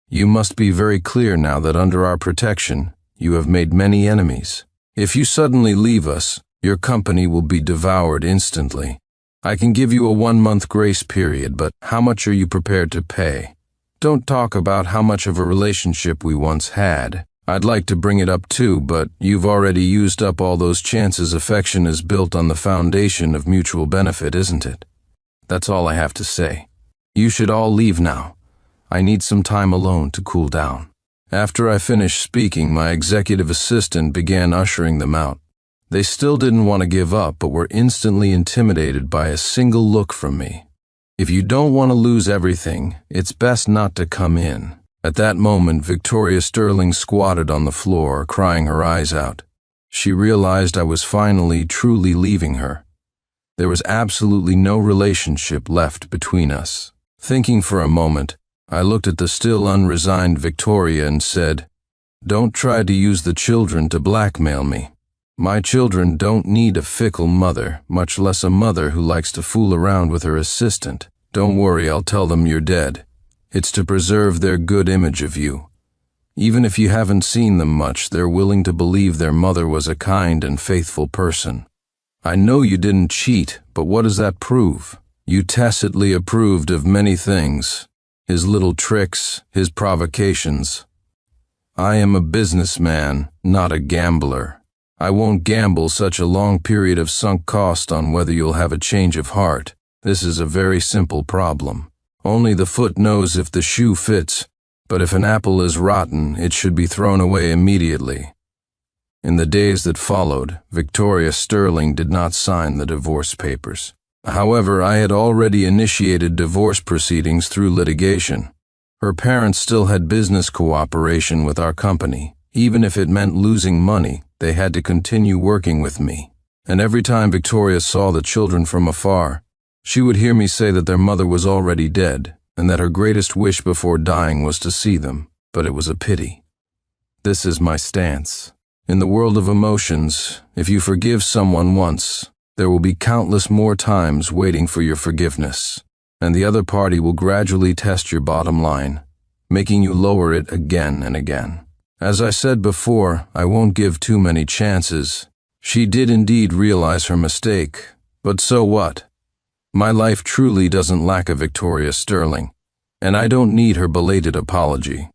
You must be very clear now that under our protection, you have made many enemies. If you suddenly leave us, your company will be devoured instantly. I can give you a 1-month grace period, but how much are you prepared to pay? Don't talk about how much of a relationship we once had. I'd like to bring it up too, but you've already used up all those chances. Affection is built on the foundation of mutual benefit, isn't it? That's all I have to say. You should all leave now. I need some time alone to cool down. After I finished speaking, my executive assistant began ushering them out. They still didn't want to give up, but were instantly intimidated by a single look from me. If you don't want to lose everything, it's best not to come in. At that moment, Victoria Sterling squatted on the floor, crying her eyes out. She realized I was finally, truly leaving her. There was absolutely no relationship left between us. Thinking for a moment, I looked at the still unresigned Victoria and said, "Don't try to use the children to blackmail me. My children don't need a fickle mother, much less a mother who likes to fool around with her assistant. Don't worry, I'll tell them you're dead. It's to preserve their good image of you. Even if you haven't seen them much, they're willing to believe their mother was a kind and faithful person. I know you didn't cheat, but what does that prove? You tacitly approved of many things. His little tricks, his provocations. I am a businessman, not a gambler. I won't gamble such a long period of sunk cost on whether you'll have a change of heart. This is a very simple problem. Only the foot knows if the shoe fits, but if an apple is rotten, it should be thrown away immediately." In the days that followed, Victoria Sterling did not sign the divorce papers. However, I had already initiated divorce proceedings through litigation. Her parents still had business cooperation with our company. Even if it meant losing money, they had to continue working with me. And every time Victoria saw the children from afar, she would hear me say that their mother was already dead, and that her greatest wish before dying was to see them, but it was a pity. This is my stance. In the world of emotions, if you forgive someone once, there will be countless more times waiting for your forgiveness, and the other party will gradually test your bottom line, making you lower it again and again. As I said before, I won't give too many chances. She did indeed realize her mistake, but so what? My life truly doesn't lack a Victoria Sterling, and I don't need her belated apology.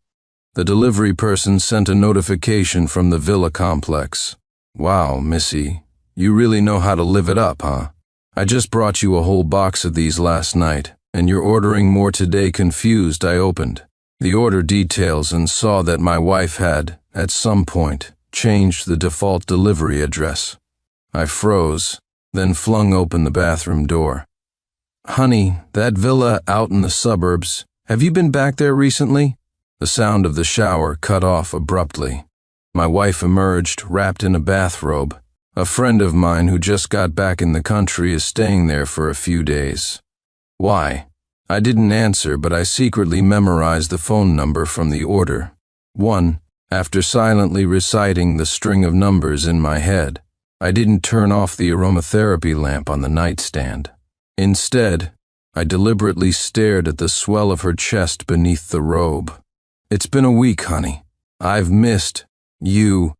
The delivery person sent a notification from the villa complex. "Wow, Missy, you really know how to live it up, huh? I just brought you a whole box of these last night, and you're ordering more today. Confused, I opened the order details and saw that my wife had, at some point, changed the default delivery address. I froze, then flung open the bathroom door. Honey, that villa out in the suburbs, have you been back there recently? The sound of the shower cut off abruptly. My wife emerged, wrapped in a bathrobe. A friend of mine who just got back in the country is staying there for a few days. Why? I didn't answer, but I secretly memorized the phone number from the order. 1. After silently reciting the string of numbers in my head, I didn't turn off the aromatherapy lamp on the nightstand. Instead, I deliberately stared at the swell of her chest beneath the robe. It's been a week, honey. I've missed you.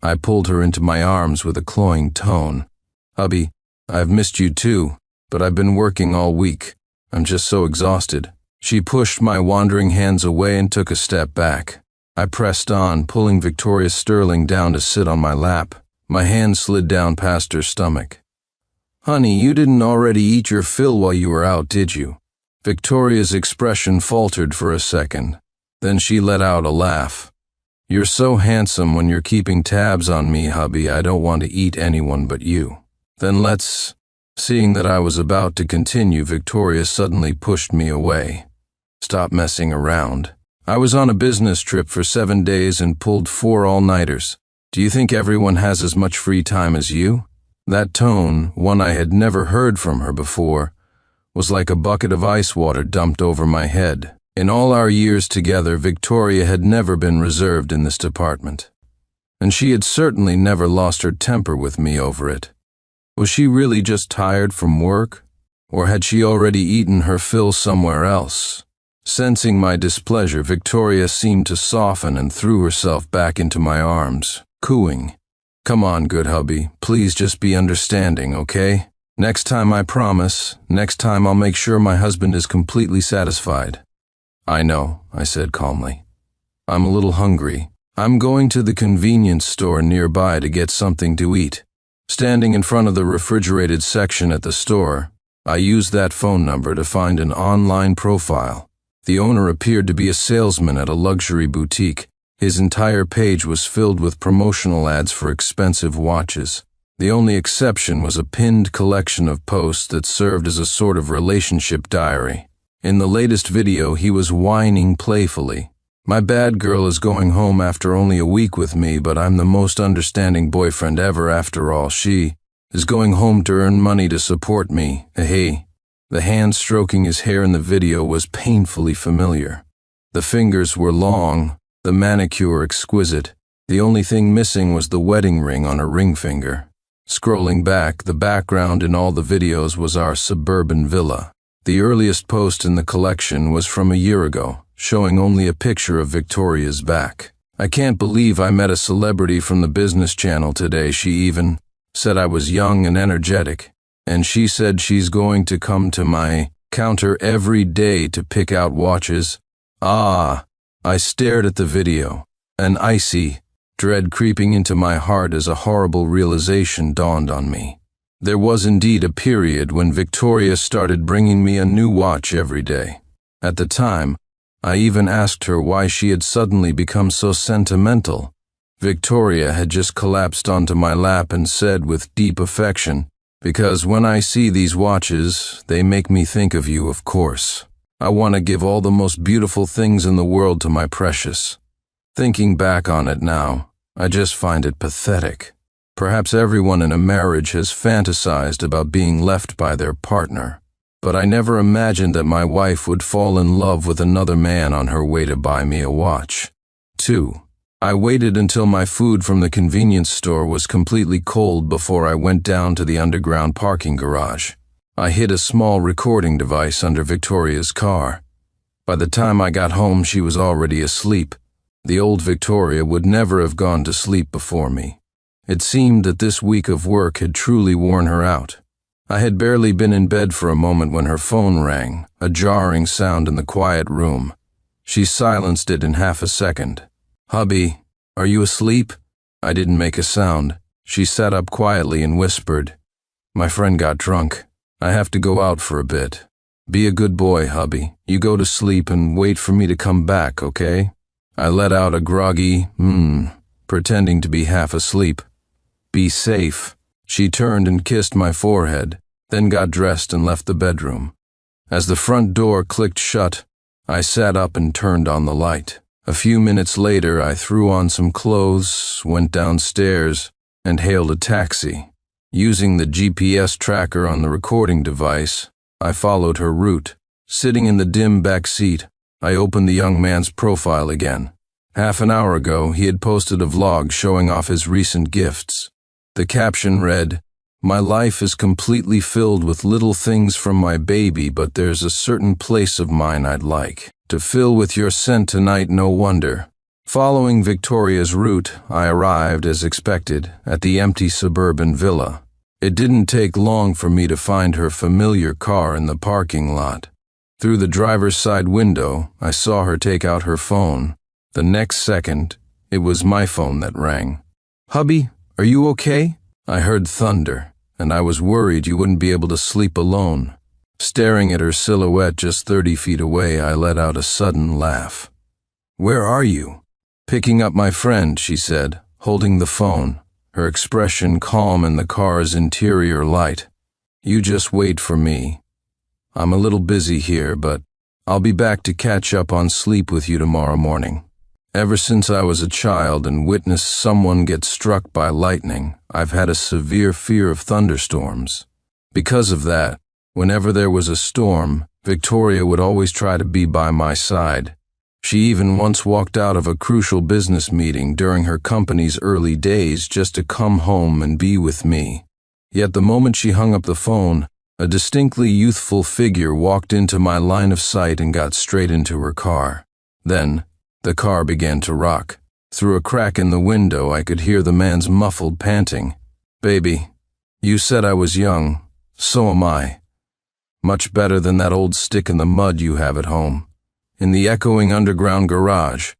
I pulled her into my arms with a cloying tone. Hubby, I've missed you too, but I've been working all week. I'm just so exhausted. She pushed my wandering hands away and took a step back. I pressed on, pulling Victoria Sterling down to sit on my lap. My hand slid down past her stomach. Honey, you didn't already eat your fill while you were out, did you? Victoria's expression faltered for a second. Then she let out a laugh. You're so handsome when you're keeping tabs on me, hubby. I don't want to eat anyone but you. Then let's... Seeing that I was about to continue, Victoria suddenly pushed me away. Stop messing around. I was on a business trip for 7 days and pulled 4 all-nighters. Do you think everyone has as much free time as you? That tone, one I had never heard from her before, was like a bucket of ice water dumped over my head. In all our years together, Victoria had never been reserved in this department. And she had certainly never lost her temper with me over it. Was she really just tired from work? Or had she already eaten her fill somewhere else? Sensing my displeasure, Victoria seemed to soften and threw herself back into my arms, cooing. Come on, good hubby, please just be understanding, okay? Next time, I promise, next time I'll make sure my husband is completely satisfied. I know, I said calmly. I'm a little hungry. I'm going to the convenience store nearby to get something to eat. Standing in front of the refrigerated section at the store, I used that phone number to find an online profile. The owner appeared to be a salesman at a luxury boutique. His entire page was filled with promotional ads for expensive watches. The only exception was a pinned collection of posts that served as a sort of relationship diary. In the latest video, he was whining playfully. My bad girl is going home after only a week with me, but I'm the most understanding boyfriend ever after all. She is going home to earn money to support me. Hey. The hand stroking his hair in the video was painfully familiar. The fingers were long, the manicure exquisite. The only thing missing was the wedding ring on her ring finger. Scrolling back, the background in all the videos was our suburban villa. The earliest post in the collection was from a year ago, showing only a picture of Victoria's back. I can't believe I met a celebrity from the business channel today. She even said I was young and energetic, and she said she's going to come to my counter every day to pick out watches. I stared at the video, an icy dread creeping into my heart as a horrible realization dawned on me. There was indeed a period when Victoria started bringing me a new watch every day. At the time, I even asked her why she had suddenly become so sentimental. Victoria had just collapsed onto my lap and said with deep affection, "Because when I see these watches, they make me think of you, of course. I want to give all the most beautiful things in the world to my precious." Thinking back on it now, I just find it pathetic. Perhaps everyone in a marriage has fantasized about being left by their partner, but I never imagined that my wife would fall in love with another man on her way to buy me a watch. 2. I waited until my food from the convenience store was completely cold before I went down to the underground parking garage. I hid a small recording device under Victoria's car. By the time I got home, she was already asleep. The old Victoria would never have gone to sleep before me. It seemed that this week of work had truly worn her out. I had barely been in bed for a moment when her phone rang, a jarring sound in the quiet room. She silenced it in half a second. "Hubby, are you asleep?" I didn't make a sound. She sat up quietly and whispered, My friend got drunk. I have to go out for a bit. Be a good boy, hubby. You go to sleep and wait for me to come back, okay? I let out a groggy, pretending to be half asleep. Be safe. She turned and kissed my forehead, then got dressed and left the bedroom. As the front door clicked shut, I sat up and turned on the light. A few minutes later, I threw on some clothes, went downstairs, and hailed a taxi. Using the GPS tracker on the recording device, I followed her route. Sitting in the dim back seat, I opened the young man's profile again. Half an hour ago, he had posted a vlog showing off his recent gifts. The caption read, "My life is completely filled with little things from my baby, but there's a certain place of mine I'd like to fill with your scent tonight, no wonder." Following Victoria's route, I arrived, as expected, at the empty suburban villa. It didn't take long for me to find her familiar car in the parking lot. Through the driver's side window, I saw her take out her phone. The next second, it was my phone that rang. "Hubby, are you okay?" I heard thunder, and I was worried you wouldn't be able to sleep alone. Staring at her silhouette just 30 feet away, I let out a sudden laugh. "Where are you?" "Picking up my friend," she said, holding the phone, her expression calm in the car's interior light. "You just wait for me. I'm a little busy here, but I'll be back to catch up on sleep with you tomorrow morning." Ever since I was a child and witnessed someone get struck by lightning, I've had a severe fear of thunderstorms. Because of that, whenever there was a storm, Victoria would always try to be by my side. She even once walked out of a crucial business meeting during her company's early days just to come home and be with me. Yet the moment she hung up the phone, a distinctly youthful figure walked into my line of sight and got straight into her car. Then, the car began to rock. Through a crack in the window, I could hear the man's muffled panting. "Baby, you said I was young. So am I. Much better than that old stick in the mud you have at home." In the echoing underground garage,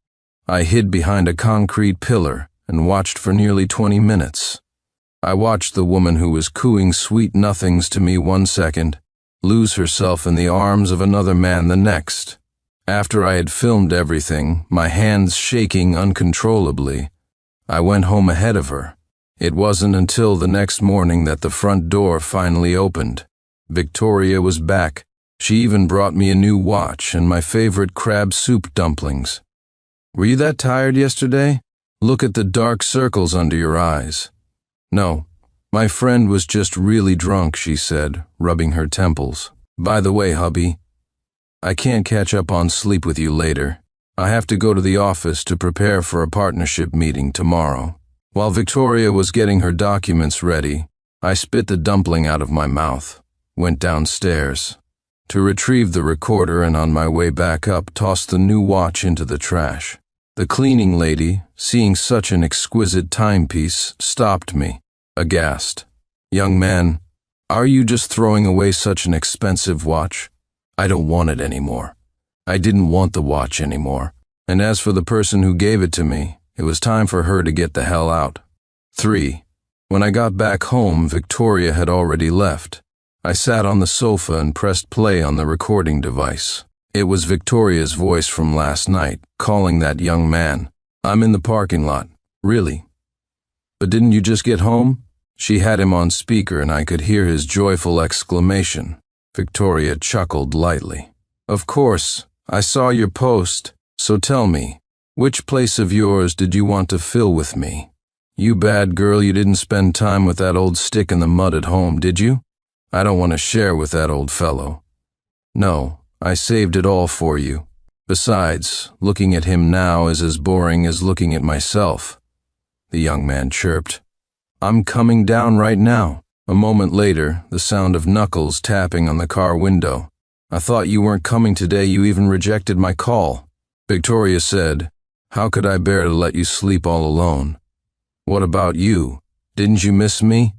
I hid behind a concrete pillar and watched for nearly 20 minutes. I watched the woman who was cooing sweet nothings to me one second, lose herself in the arms of another man the next. After I had filmed everything, my hands shaking uncontrollably, I went home ahead of her. It wasn't until the next morning that the front door finally opened. Victoria was back. She even brought me a new watch and my favorite crab soup dumplings. "Were you that tired yesterday? Look at the dark circles under your eyes." "No, my friend was just really drunk," she said, rubbing her temples. "By the way, hubby, I can't catch up on sleep with you later. I have to go to the office to prepare for a partnership meeting tomorrow." While Victoria was getting her documents ready, I spit the dumpling out of my mouth, went downstairs to retrieve the recorder, and on my way back up, tossed the new watch into the trash. The cleaning lady, seeing such an exquisite timepiece, stopped me, aghast. "Young man, are you just throwing away such an expensive watch?" "I don't want it anymore." I didn't want the watch anymore. And as for the person who gave it to me, it was time for her to get the hell out. 3. When I got back home, Victoria had already left. I sat on the sofa and pressed play on the recording device. It was Victoria's voice from last night, calling that young man. "I'm in the parking lot." "Really? But didn't you just get home?" She had him on speaker and I could hear his joyful exclamation. Victoria chuckled lightly. "Of course, I saw your post, so tell me, which place of yours did you want to fill with me? You bad girl, you didn't spend time with that old stick in the mud at home, did you? I don't want to share with that old fellow." "No, I saved it all for you. Besides, looking at him now is as boring as looking at myself," the young man chirped. "I'm coming down right now." A moment later, the sound of knuckles tapping on the car window. "I thought you weren't coming today. You even rejected my call." Victoria said, "How could I bear to let you sleep all alone?" "What about you? Didn't you miss me?"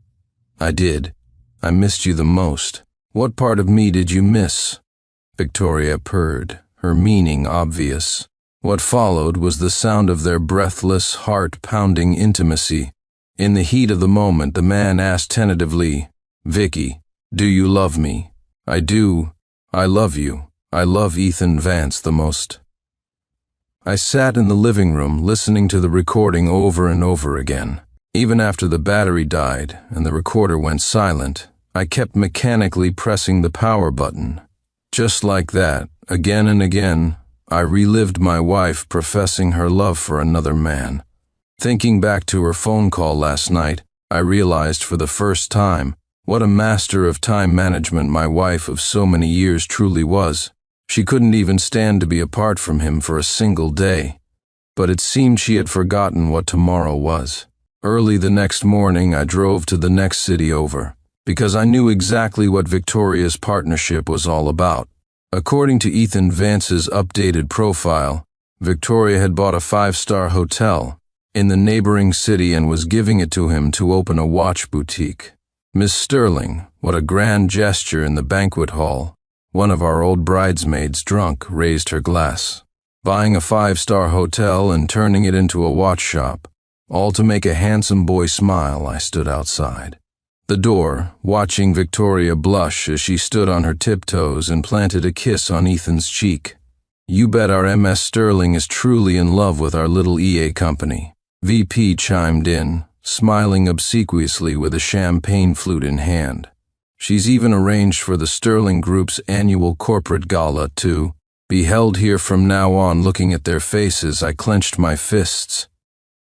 "I did. I missed you the most." "What part of me did you miss?" Victoria purred, her meaning obvious. What followed was the sound of their breathless, heart-pounding intimacy. In the heat of the moment, the man asked tentatively, Vicky, do you love me? I do. I love you. I love Ethan Vance the most. I sat in the living room listening to the recording over and over again. Even after the battery died and the recorder went silent, I kept mechanically pressing the power button. Just like that, again and again, I relived my wife professing her love for another man. Thinking back to her phone call last night, I realized for the first time what a master of time management my wife of so many years truly was. She couldn't even stand to be apart from him for a single day. But it seemed she had forgotten what tomorrow was. Early the next morning, I drove to the next city over, because I knew exactly what Victoria's partnership was all about. According to Ethan Vance's updated profile, Victoria had bought a 5-star hotel in the neighboring city and was giving it to him to open a watch boutique. Miss Sterling, what a grand gesture in the banquet hall. One of our old bridesmaids, drunk, raised her glass. Buying a 5-star hotel and turning it into a watch shop, all to make a handsome boy smile. I stood outside the door, watching Victoria blush as she stood on her tiptoes and planted a kiss on Ethan's cheek. You bet our MS Sterling is truly in love with our little EA company. VP chimed in, smiling obsequiously with a champagne flute in hand. She's even arranged for the Sterling Group's annual corporate gala to be held here from now on. Looking at their faces, I clenched my fists.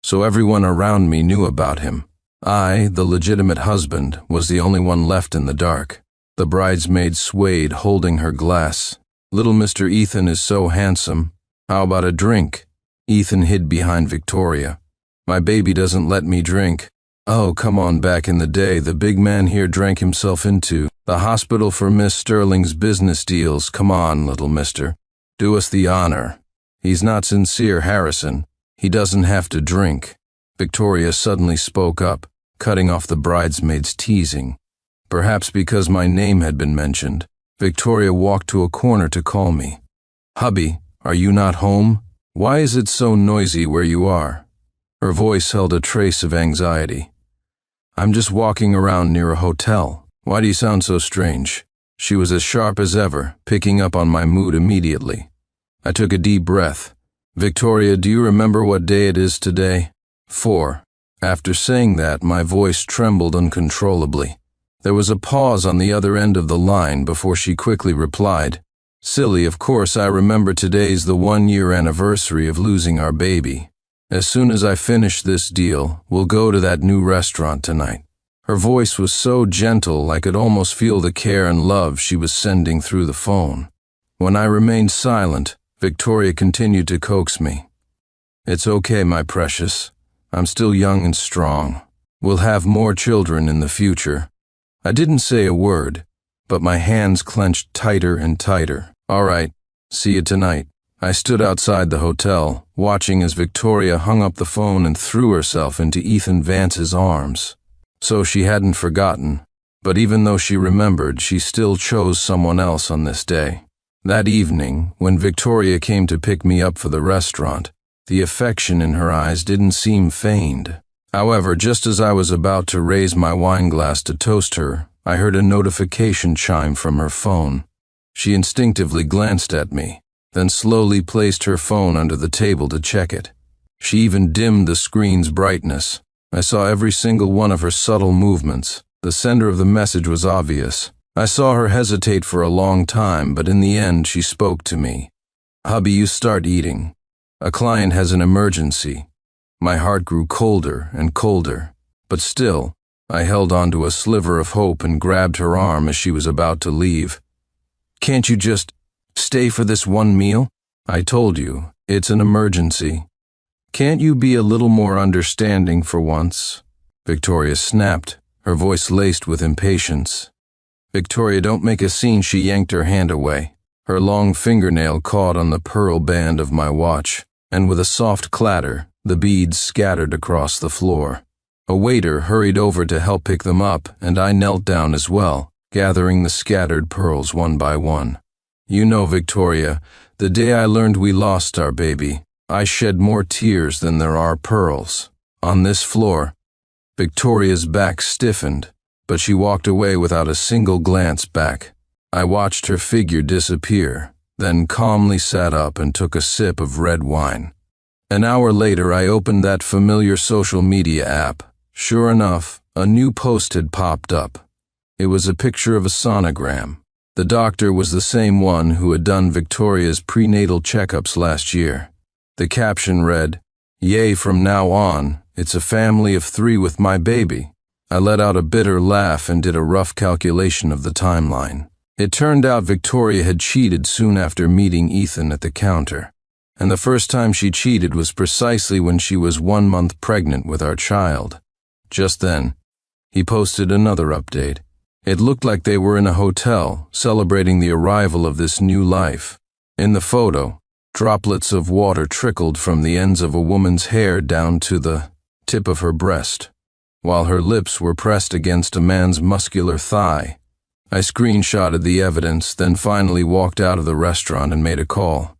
So everyone around me knew about him. I, the legitimate husband, was the only one left in the dark. The bridesmaid swayed, holding her glass. Little Mr. Ethan is so handsome. How about a drink? Ethan hid behind Victoria. My baby doesn't let me drink. Oh, come on, back in the day, the big man here drank himself into the hospital for Miss Sterling's business deals. Come on, little mister. Do us the honor. He's not sincere, Harrison. He doesn't have to drink. Victoria suddenly spoke up, cutting off the bridesmaid's teasing. Perhaps because my name had been mentioned, Victoria walked to a corner to call me. Hubby, are you not home? Why is it so noisy where you are? Her voice held a trace of anxiety. I'm just walking around near a hotel. Why do you sound so strange? She was as sharp as ever, picking up on my mood immediately. I took a deep breath. Victoria, do you remember what day it is today? 4. After saying that, my voice trembled uncontrollably. There was a pause on the other end of the line before she quickly replied, Silly, of course I remember today's the 1-year anniversary of losing our baby. As soon as I finish this deal, we'll go to that new restaurant tonight. Her voice was so gentle I could almost feel the care and love she was sending through the phone. When I remained silent, Victoria continued to coax me. It's okay, my precious. I'm still young and strong. We'll have more children in the future. I didn't say a word, but my hands clenched tighter and tighter. All right, see you tonight. I stood outside the hotel, watching as Victoria hung up the phone and threw herself into Ethan Vance's arms. So she hadn't forgotten, but even though she remembered, she still chose someone else on this day. That evening, when Victoria came to pick me up for the restaurant, the affection in her eyes didn't seem feigned. However, just as I was about to raise my wine glass to toast her, I heard a notification chime from her phone. She instinctively glanced at me, then slowly placed her phone under the table to check it. She even dimmed the screen's brightness. I saw every single one of her subtle movements. The sender of the message was obvious. I saw her hesitate for a long time, but in the end she spoke to me. Hubby, you start eating. A client has an emergency. My heart grew colder and colder, but still, I held on to a sliver of hope and grabbed her arm as she was about to leave. Can't you just stay for this one meal? I told you, it's an emergency. Can't you be a little more understanding for once? Victoria snapped, her voice laced with impatience. Victoria, don't make a scene. She yanked her hand away. Her long fingernail caught on the pearl band of my watch, and with a soft clatter, the beads scattered across the floor. A waiter hurried over to help pick them up, and I knelt down as well, gathering the scattered pearls one by one. You know, Victoria, the day I learned we lost our baby, I shed more tears than there are pearls. On this floor, Victoria's back stiffened, but she walked away without a single glance back. I watched her figure disappear, then calmly sat up and took a sip of red wine. An hour later, I opened that familiar social media app. Sure enough, a new post had popped up. It was a picture of a sonogram. The doctor was the same one who had done Victoria's prenatal checkups last year. The caption read, "Yay, from now on, it's a family of 3 with my baby." I let out a bitter laugh and did a rough calculation of the timeline. It turned out Victoria had cheated soon after meeting Ethan at the counter. And the first time she cheated was precisely when she was 1 month pregnant with our child. Just then, he posted another update. It looked like they were in a hotel, celebrating the arrival of this new life. In the photo, droplets of water trickled from the ends of a woman's hair down to the tip of her breast, while her lips were pressed against a man's muscular thigh. I screenshotted the evidence, then finally walked out of the restaurant and made a call.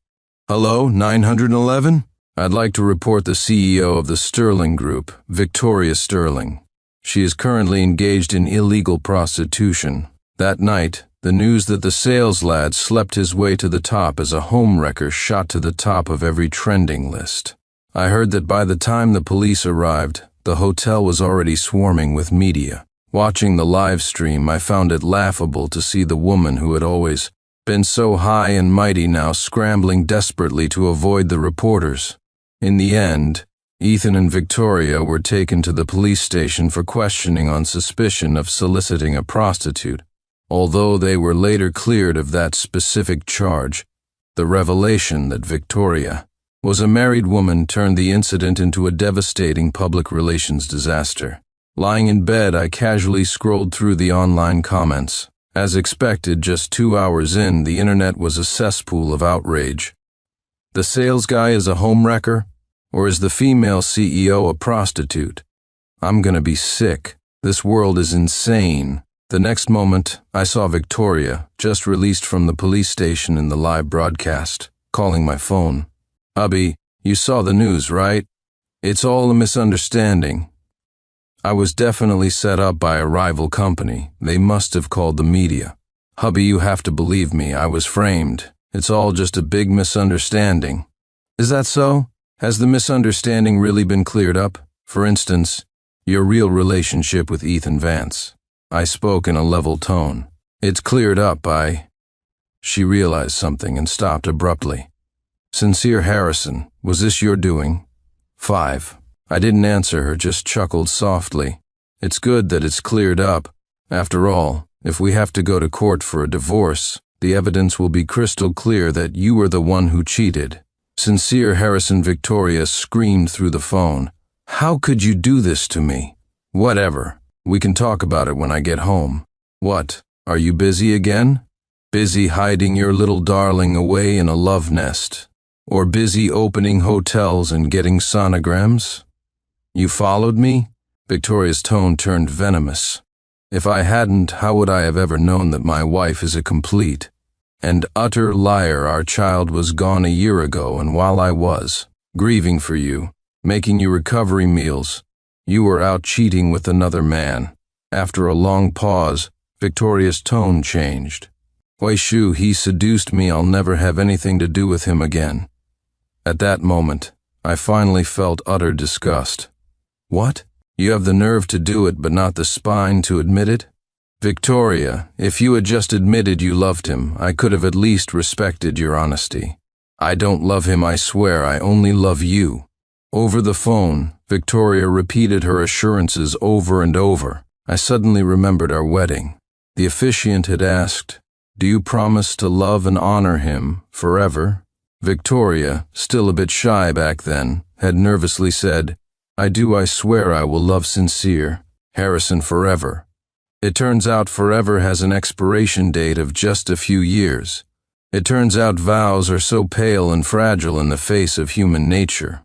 "Hello, 911? I'd like to report the CEO of the Sterling Group, Victoria Sterling. She is currently engaged in illegal prostitution. That night, the news that the sales lad slept his way to the top as a homewrecker shot to the top of every trending list. I heard that by the time the police arrived, the hotel was already swarming with media. Watching the live stream, I found it laughable to see the woman who had always been so high and mighty now scrambling desperately to avoid the reporters. In the end, Ethan and Victoria were taken to the police station for questioning on suspicion of soliciting a prostitute. Although they were later cleared of that specific charge, the revelation that Victoria was a married woman turned the incident into a devastating public relations disaster. Lying in bed, I casually scrolled through the online comments. As expected, just 2 hours in, the internet was a cesspool of outrage. The sales guy is a homewrecker? Or is the female CEO a prostitute? I'm gonna be sick. This world is insane. The next moment, I saw Victoria, just released from the police station in the live broadcast, calling my phone. "Hubby, you saw the news, right? It's all a misunderstanding." I was definitely set up by a rival company. They must have called the media. "Hubby, you have to believe me. I was framed. It's all just a big misunderstanding." "Is that so? Has the misunderstanding really been cleared up? For instance, your real relationship with Ethan Vance?" I spoke in a level tone. "It's cleared up, She realized something and stopped abruptly. "Sincere Harrison, was this your doing?" 5. I didn't answer her, just chuckled softly. "It's good that it's cleared up. After all, if we have to go to court for a divorce, the evidence will be crystal clear that you were the one who cheated." Sincere Harrison. Victoria screamed through the phone. "How could you do this to me?" "Whatever. We can talk about it when I get home." "What? Are you busy again? Busy hiding your little darling away in a love nest? Or busy opening hotels and getting sonograms? You followed me?" Victoria's tone turned venomous. "If I hadn't, how would I have ever known that my wife is a complete and utter liar? Our child was gone a year ago, and while I was grieving for you, making you recovery meals, you were out cheating with another man." After a long pause, Victoria's tone changed. "Wei Shu, he seduced me. I'll never have anything to do with him again." At that moment, I finally felt utter disgust. "What? You have the nerve to do it, but not the spine to admit it?" "Victoria, if you had just admitted you loved him, I could have at least respected your honesty." "I don't love him, I swear. I only love you." Over the phone, Victoria repeated her assurances over and over. I suddenly remembered our wedding. The officiant had asked, "Do you promise to love and honor him forever?" Victoria, still a bit shy back then, had nervously said, "I do. I swear I will love Sincere Harrison forever." It turns out forever has an expiration date of just a few years. It turns out vows are so pale and fragile in the face of human nature.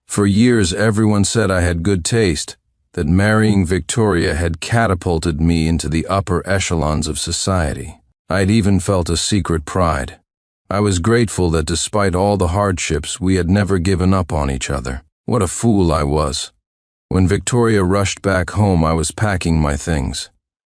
For years everyone said I had good taste, that marrying Victoria had catapulted me into the upper echelons of society. I'd even felt a secret pride. I was grateful that despite all the hardships, we had never given up on each other. What a fool I was. When Victoria rushed back home, I was packing my things.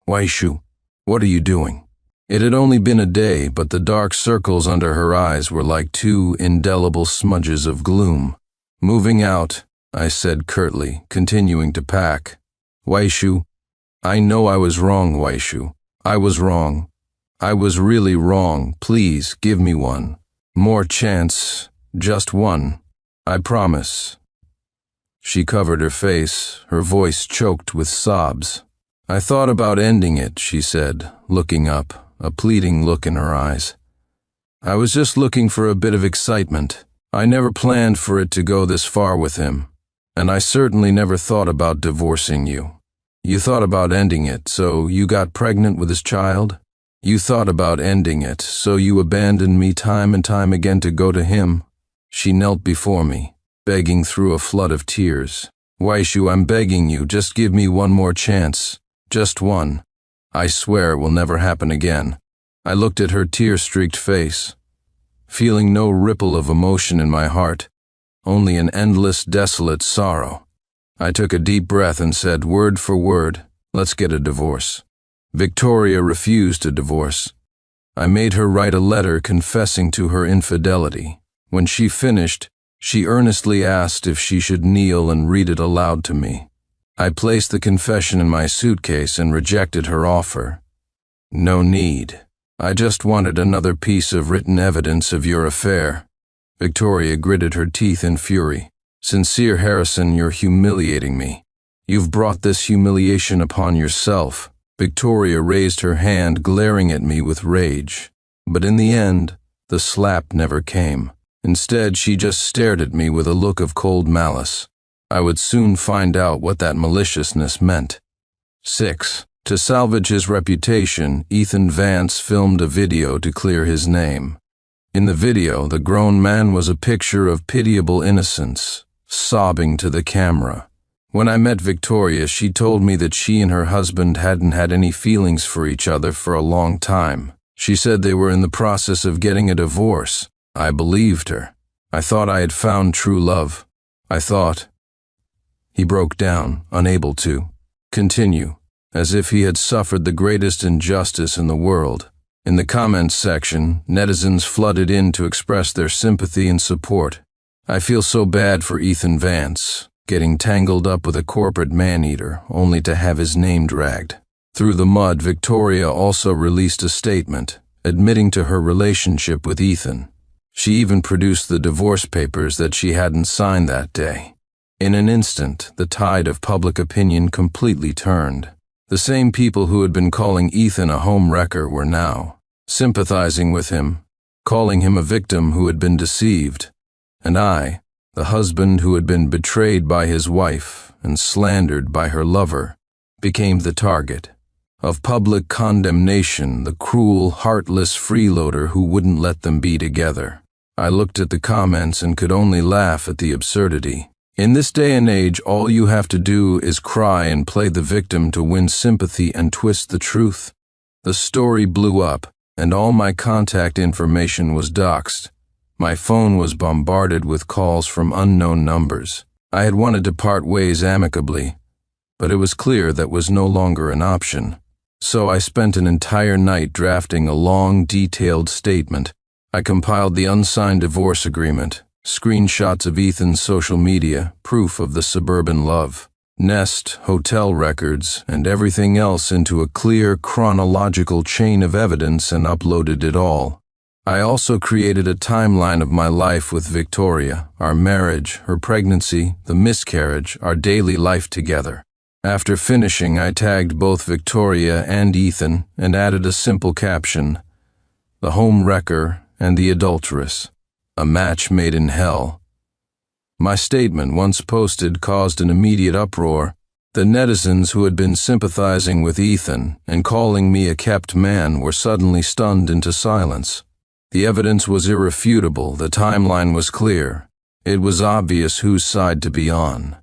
Waishu, what are you doing? It had only been a day, but the dark circles under her eyes were like two indelible smudges of gloom. Moving out, I said curtly, continuing to pack. Waishu, I know I was wrong, Waishu. I was wrong. I was really wrong. Please, give me one more chance. Just one. I promise. She covered her face, her voice choked with sobs. I thought about ending it, she said, looking up, a pleading look in her eyes. I was just looking for a bit of excitement. I never planned for it to go this far with him, and I certainly never thought about divorcing you. You thought about ending it, so you got pregnant with his child? You thought about ending it, so you abandoned me time and time again to go to him? She knelt before me, begging through a flood of tears. Waishu, I'm begging you, just give me one more chance. Just one. I swear it will never happen again. I looked at her tear-streaked face, feeling no ripple of emotion in my heart, only an endless, desolate sorrow. I took a deep breath and said, word for word, let's get a divorce. Victoria refused to divorce. I made her write a letter confessing to her infidelity. When she finished, she earnestly asked if she should kneel and read it aloud to me. I placed the confession in my suitcase and rejected her offer. No need. I just wanted another piece of written evidence of your affair. Victoria gritted her teeth in fury. Sincere Harrison, you're humiliating me. You've brought this humiliation upon yourself. Victoria raised her hand, glaring at me with rage. But in the end, the slap never came. Instead, she just stared at me with a look of cold malice. I would soon find out what that maliciousness meant. 6. To salvage his reputation, Ethan Vance filmed a video to clear his name. In the video, the grown man was a picture of pitiable innocence, sobbing to the camera. When I met Victoria, she told me that she and her husband hadn't had any feelings for each other for a long time. She said they were in the process of getting a divorce. I believed her. I thought I had found true love. I thought. He broke down, unable to continue, as if he had suffered the greatest injustice in the world. In the comments section, netizens flooded in to express their sympathy and support. I feel so bad for Ethan Vance, getting tangled up with a corporate man-eater, only to have his name dragged through the mud. Victoria also released a statement, admitting to her relationship with Ethan. She even produced the divorce papers that she hadn't signed that day. In an instant, the tide of public opinion completely turned. The same people who had been calling Ethan a homewrecker were now sympathizing with him, calling him a victim who had been deceived. And I, the husband who had been betrayed by his wife and slandered by her lover, became the target of public condemnation, the cruel, heartless freeloader who wouldn't let them be together. I looked at the comments and could only laugh at the absurdity. In this day and age, all you have to do is cry and play the victim to win sympathy and twist the truth. The story blew up, and all my contact information was doxed. My phone was bombarded with calls from unknown numbers. I had wanted to part ways amicably, but it was clear that was no longer an option. So I spent an entire night drafting a long, detailed statement. I compiled the unsigned divorce agreement, screenshots of Ethan's social media, proof of the suburban love, nest, hotel records, and everything else into a clear, chronological chain of evidence and uploaded it all. I also created a timeline of my life with Victoria, our marriage, her pregnancy, the miscarriage, our daily life together. After finishing, I tagged both Victoria and Ethan and added a simple caption, "The home wrecker and the adulteress, a match made in hell." My statement, once posted, caused an immediate uproar. The netizens who had been sympathizing with Ethan and calling me a kept man were suddenly stunned into silence. The evidence was irrefutable, the timeline was clear. It was obvious whose side to be on.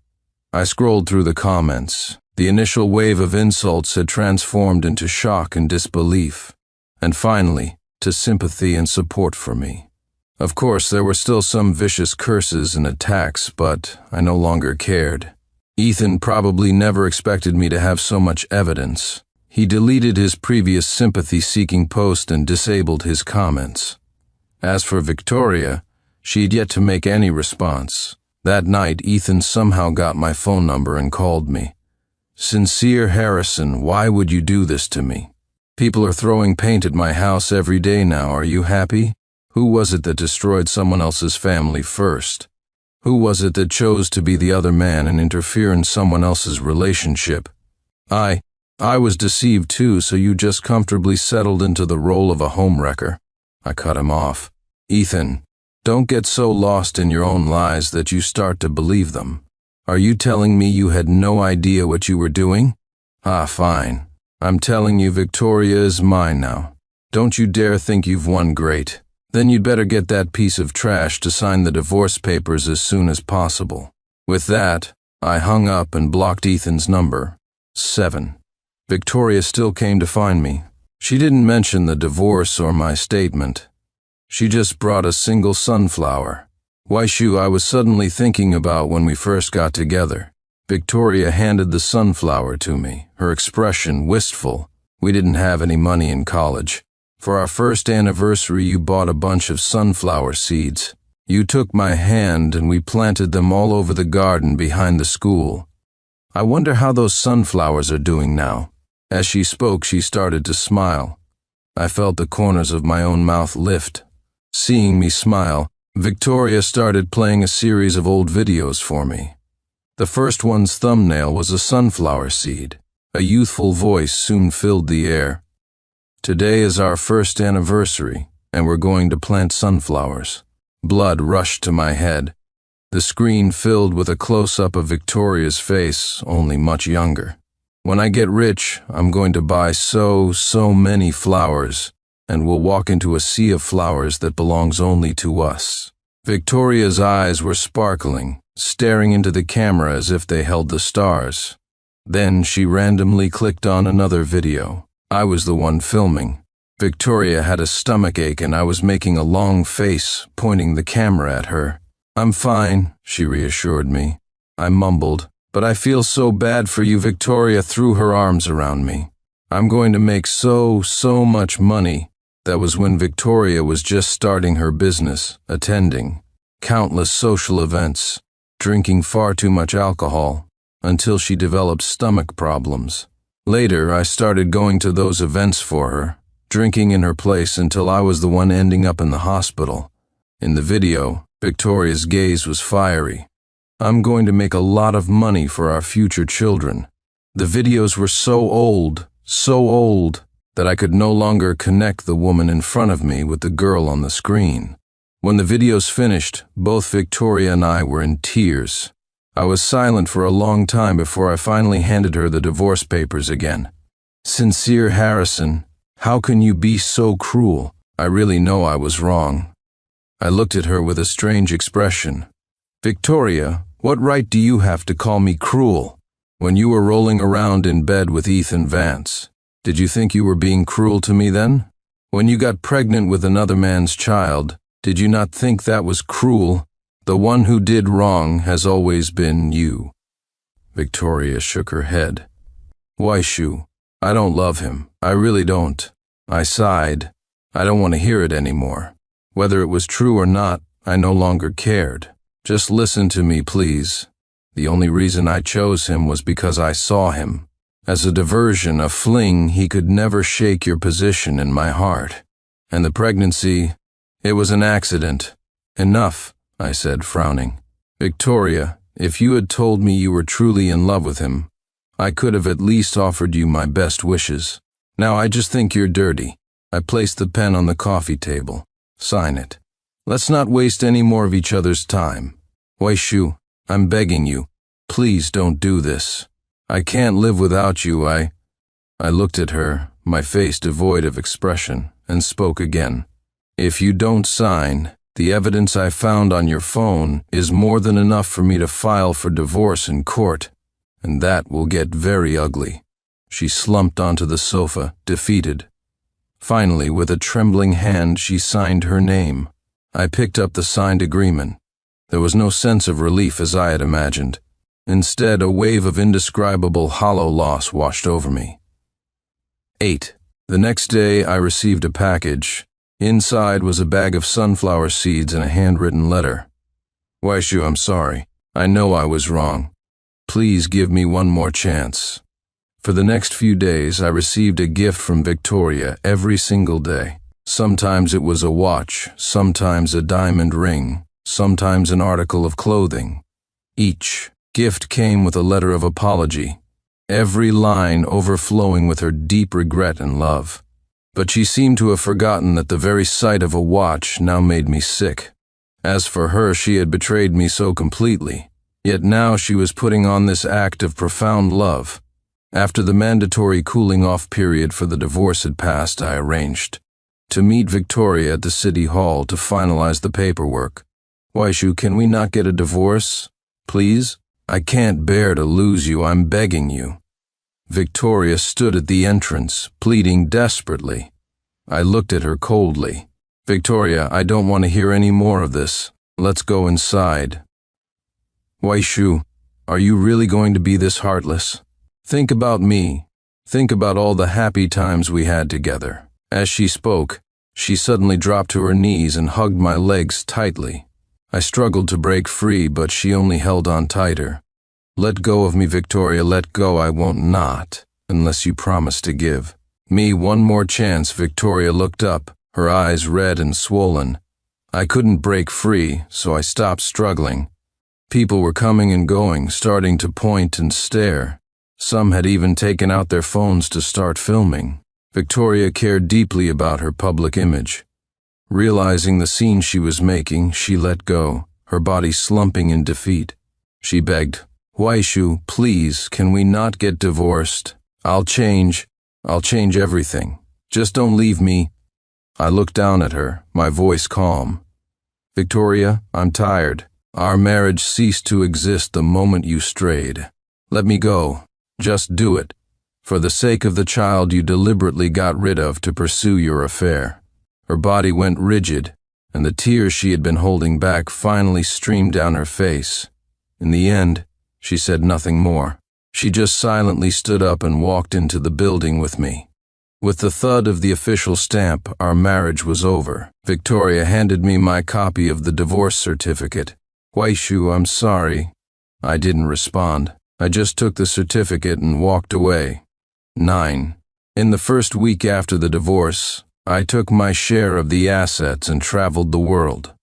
I scrolled through the comments. The initial wave of insults had transformed into shock and disbelief, and finally, to sympathy and support for me. Of course, there were still some vicious curses and attacks, but I no longer cared. Ethan probably never expected me to have so much evidence. He deleted his previous sympathy-seeking post and disabled his comments. As for Victoria, she'd yet to make any response. That night, Ethan somehow got my phone number and called me. "Sincere Harrison, why would you do this to me? People are throwing paint at my house every day now. Are you happy? Who was it that destroyed someone else's family first? Who was it that chose to be the other man and interfere in someone else's relationship? I was deceived too, so you just comfortably settled into the role of a homewrecker." I cut him off. "Ethan, don't get so lost in your own lies that you start to believe them. Are you telling me you had no idea what you were doing? Ah, fine. I'm telling you Victoria is mine now. Don't you dare think you've won great. Then you'd better get that piece of trash to sign the divorce papers as soon as possible." With that, I hung up and blocked Ethan's number. 7. Victoria still came to find me. She didn't mention the divorce or my statement. She just brought a single sunflower. Waishu, I was suddenly thinking about when we first got together. Victoria handed the sunflower to me, her expression wistful. "We didn't have any money in college. For our first anniversary, you bought a bunch of sunflower seeds. You took my hand and we planted them all over the garden behind the school. I wonder how those sunflowers are doing now." As she spoke, she started to smile. I felt the corners of my own mouth lift. Seeing me smile, Victoria started playing a series of old videos for me. The first one's thumbnail was a sunflower seed. A youthful voice soon filled the air. "Today is our first anniversary, and we're going to plant sunflowers." Blood rushed to my head. The screen filled with a close-up of Victoria's face, only much younger. "When I get rich, I'm going to buy so many flowers, and we'll walk into a sea of flowers that belongs only to us." Victoria's eyes were sparkling, staring into the camera as if they held the stars. Then she randomly clicked on another video. I was the one filming. Victoria had a stomachache and I was making a long face, pointing the camera at her. "I'm fine," she reassured me. I mumbled, "But I feel so bad for you." Victoria threw her arms around me. "I'm going to make so much money." That was when Victoria was just starting her business, attending countless social events, drinking far too much alcohol, until she developed stomach problems. Later, I started going to those events for her, drinking in her place until I was the one ending up in the hospital. In the video, Victoria's gaze was fiery. "I'm going to make a lot of money for our future children." The videos were so old, that I could no longer connect the woman in front of me with the girl on the screen. When the videos finished, both Victoria and I were in tears. I was silent for a long time before I finally handed her the divorce papers again. "Sincere Harrison, how can you be so cruel? I really know I was wrong." I looked at her with a strange expression. "Victoria, what right do you have to call me cruel? When you were rolling around in bed with Ethan Vance, did you think you were being cruel to me then? When you got pregnant with another man's child, did you not think that was cruel? The one who did wrong has always been you." Victoria shook her head. "Waishu, I don't love him. I really don't." I sighed. I don't want to hear it anymore. Whether it was true or not, I no longer cared. Just listen to me, please. The only reason I chose him was because I saw him. As a diversion, a fling, he could never shake your position in my heart. And the pregnancy, it was an accident. "Enough," I said, frowning. "Victoria, if you had told me you were truly in love with him, I could have at least offered you my best wishes. Now I just think you're dirty." I placed the pen on the coffee table. "Sign it. Let's not waste any more of each other's time. Waishu, I'm begging you, please don't do this. I can't live without you. I looked at her, my face devoid of expression, and spoke again. "If you don't sign, the evidence I found on your phone is more than enough for me to file for divorce in court, and that will get very ugly." She slumped onto the sofa, defeated. Finally, with a trembling hand, she signed her name. I picked up the signed agreement. There was no sense of relief as I had imagined. Instead, a wave of indescribable hollow loss washed over me. 8. The next day, I received a package. Inside was a bag of sunflower seeds and a handwritten letter. Waishu, I'm sorry. I know I was wrong. Please give me one more chance. For the next few days, I received a gift from Victoria every single day. Sometimes it was a watch, sometimes a diamond ring, sometimes an article of clothing. Each gift came with a letter of apology, every line overflowing with her deep regret and love. But she seemed to have forgotten that the very sight of a watch now made me sick. As for her, she had betrayed me so completely, yet now she was putting on this act of profound love. After the mandatory cooling-off period for the divorce had passed, I arranged to meet Victoria at the city hall to finalize the paperwork. Waishu, can we not get a divorce? Please? I can't bear to lose you, I'm begging you. Victoria stood at the entrance, pleading desperately. I looked at her coldly. Victoria, I don't want to hear any more of this. Let's go inside. Waishu, are you really going to be this heartless? Think about me. Think about all the happy times we had together. As she spoke, she suddenly dropped to her knees and hugged my legs tightly. I struggled to break free, but she only held on tighter. Let go of me, Victoria, let go. I won't not, unless you promise to give me one more chance. Victoria looked up, her eyes red and swollen. I couldn't break free, so I stopped struggling. People were coming and going, starting to point and stare. Some had even taken out their phones to start filming. Victoria cared deeply about her public image. Realizing the scene she was making, she let go, her body slumping in defeat. She begged, Waishu, please, can we not get divorced? I'll change everything. Just don't leave me. I looked down at her, my voice calm. Victoria, I'm tired. Our marriage ceased to exist the moment you strayed. Let me go. Just do it. For the sake of the child you deliberately got rid of to pursue your affair. Her body went rigid, and the tears she had been holding back finally streamed down her face. In the end, she said nothing more. She just silently stood up and walked into the building with me. With the thud of the official stamp, our marriage was over. Victoria handed me my copy of the divorce certificate. Waishu, I'm sorry. I didn't respond. I just took the certificate and walked away. 9. In the first week after the divorce, I took my share of the assets and traveled the world.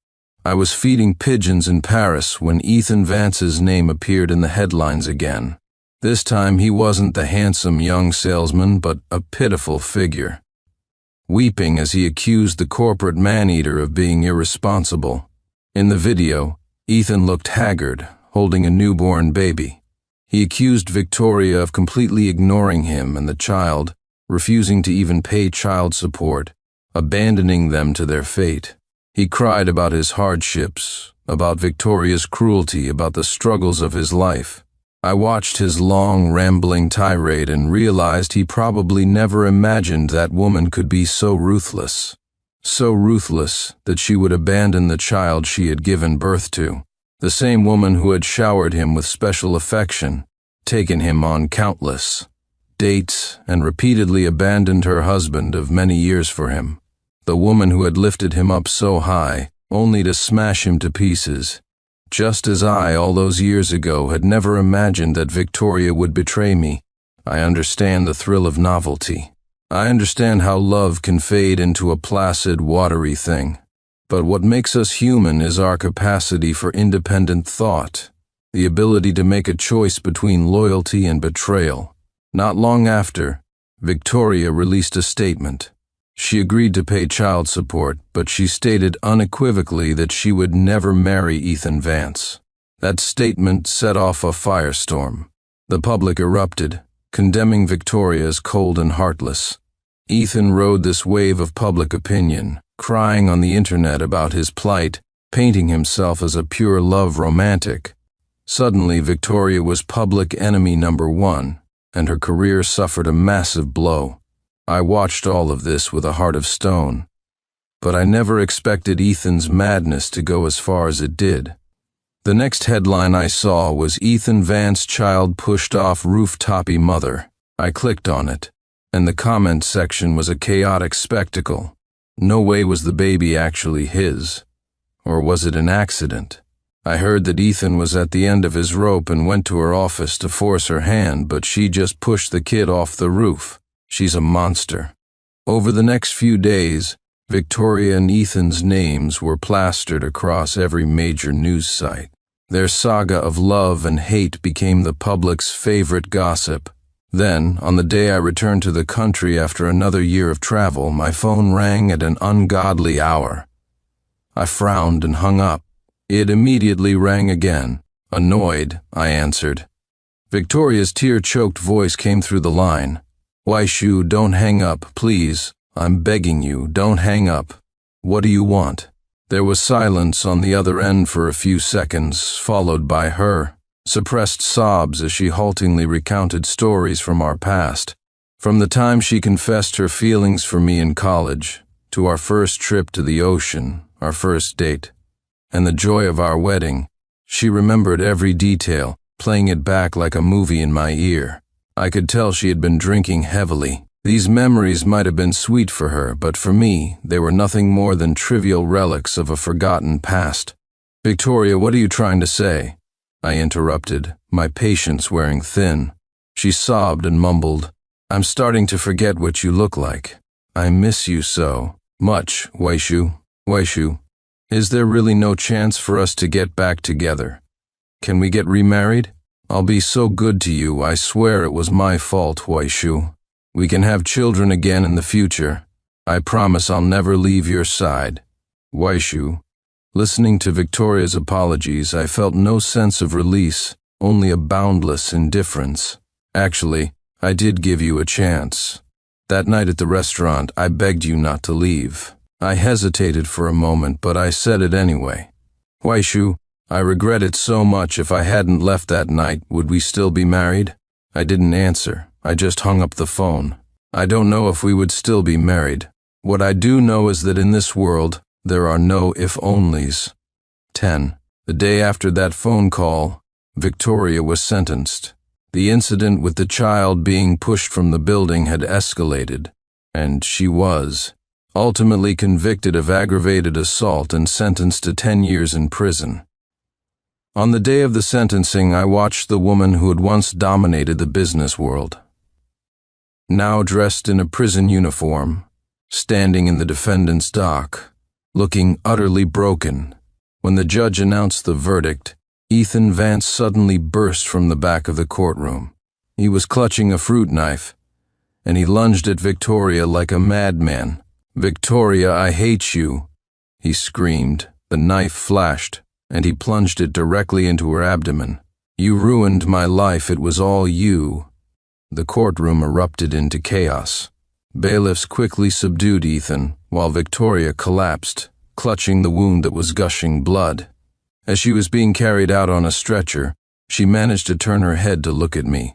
I was feeding pigeons in Paris when Ethan Vance's name appeared in the headlines again. This time he wasn't the handsome young salesman, but a pitiful figure, weeping as he accused the corporate man-eater of being irresponsible. In the video, Ethan looked haggard, holding a newborn baby. He accused Victoria of completely ignoring him and the child, refusing to even pay child support, abandoning them to their fate. He cried about his hardships, about Victoria's cruelty, about the struggles of his life. I watched his long, rambling tirade and realized he probably never imagined that woman could be so ruthless that she would abandon the child she had given birth to. The same woman who had showered him with special affection, taken him on countless dates, and repeatedly abandoned her husband of many years for him. The woman who had lifted him up so high, only to smash him to pieces. Just as I, all those years ago, had never imagined that Victoria would betray me. I understand the thrill of novelty. I understand how love can fade into a placid, watery thing. But what makes us human is our capacity for independent thought, the ability to make a choice between loyalty and betrayal. Not long after, Victoria released a statement. She agreed to pay child support, but she stated unequivocally that she would never marry Ethan Vance. That statement set off a firestorm. The public erupted, condemning Victoria as cold and heartless. Ethan rode this wave of public opinion, crying on the internet about his plight, painting himself as a pure love romantic. Suddenly, Victoria was public enemy number one, and her career suffered a massive blow. I watched all of this with a heart of stone, but I never expected Ethan's madness to go as far as it did. The next headline I saw was Ethan Vance child pushed off rooftopy mother. I clicked on it. and the comment section was a chaotic spectacle. No way was the baby actually his. Or was it an accident? I heard that Ethan was at the end of his rope and went to her office to force her hand, but she just pushed the kid off the roof. She's a monster. Over the next few days, Victoria and Ethan's names were plastered across every major news site. Their saga of love and hate became the public's favorite gossip. Then, on the day I returned to the country after another year of travel, my phone rang at an ungodly hour. I frowned and hung up. It immediately rang again. Annoyed, I answered. Victoria's tear-choked voice came through the line. "Waishu, don't hang up, please. I'm begging you, don't hang up. What do you want?" There was silence on the other end for a few seconds, followed by her suppressed sobs as she haltingly recounted stories from our past. From the time she confessed her feelings for me in college, to our first trip to the ocean, our first date, and the joy of our wedding, she remembered every detail, playing it back like a movie in my ear. I could tell she had been drinking heavily. These memories might have been sweet for her, but for me, they were nothing more than trivial relics of a forgotten past. "Victoria, what are you trying to say?" I interrupted, my patience wearing thin. She sobbed and mumbled, "I'm starting to forget what you look like. I miss you so much, Waishu. Waishu, is there really no chance for us to get back together? Can we get remarried? I'll be so good to you, I swear it was my fault, Waishu. We can have children again in the future. I promise I'll never leave your side. Waishu." Listening to Victoria's apologies, I felt no sense of release, only a boundless indifference. "Actually, I did give you a chance. That night at the restaurant, I begged you not to leave. I hesitated for a moment, but I said it anyway. Waishu, I regret it so much. If I hadn't left that night, would we still be married?" I didn't answer. I just hung up the phone. I don't know if we would still be married. What I do know is that in this world, there are no if-onlys. 10. The day after that phone call, Victoria was sentenced. The incident with the child being pushed from the building had escalated, and she was ultimately convicted of aggravated assault and sentenced to 10 years in prison. On the day of the sentencing, I watched the woman who had once dominated the business world, now dressed in a prison uniform, standing in the defendant's dock, looking utterly broken. When the judge announced the verdict, Ethan Vance suddenly burst from the back of the courtroom. He was clutching a fruit knife, and he lunged at Victoria like a madman. "Victoria, I hate you," he screamed. The knife flashed, and he plunged it directly into her abdomen. "You ruined my life. It was all you." The courtroom erupted into chaos. Bailiffs quickly subdued Ethan, while Victoria collapsed, clutching the wound that was gushing blood. As she was being carried out on a stretcher, she managed to turn her head to look at me.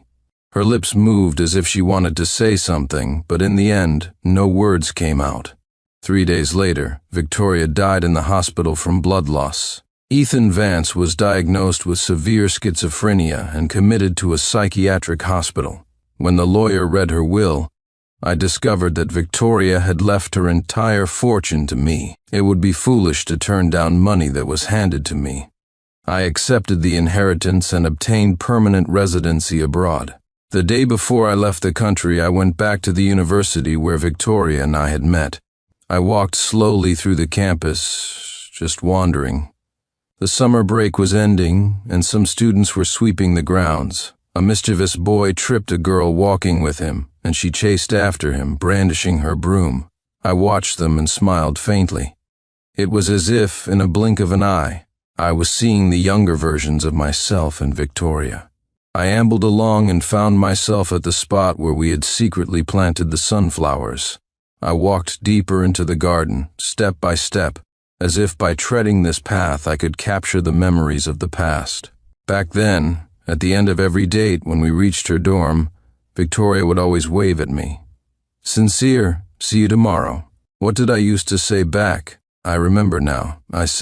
Her lips moved as if she wanted to say something, but in the end, no words came out. 3 days later, Victoria died in the hospital from blood loss. Ethan Vance was diagnosed with severe schizophrenia and committed to a psychiatric hospital. When the lawyer read her will, I discovered that Victoria had left her entire fortune to me. It would be foolish to turn down money that was handed to me. I accepted the inheritance and obtained permanent residency abroad. The day before I left the country, I went back to the university where Victoria and I had met. I walked slowly through the campus, just wandering. The summer break was ending, and some students were sweeping the grounds. A mischievous boy tripped a girl walking with him, and she chased after him, brandishing her broom. I watched them and smiled faintly. It was as if, in a blink of an eye, I was seeing the younger versions of myself and Victoria. I ambled along and found myself at the spot where we had secretly planted the sunflowers. I walked deeper into the garden, step by step, as if by treading this path I could capture the memories of the past. Back then, at the end of every date when we reached her dorm, Victoria would always wave at me. "Sincere, see you tomorrow." What did I used to say back? I remember now. I said,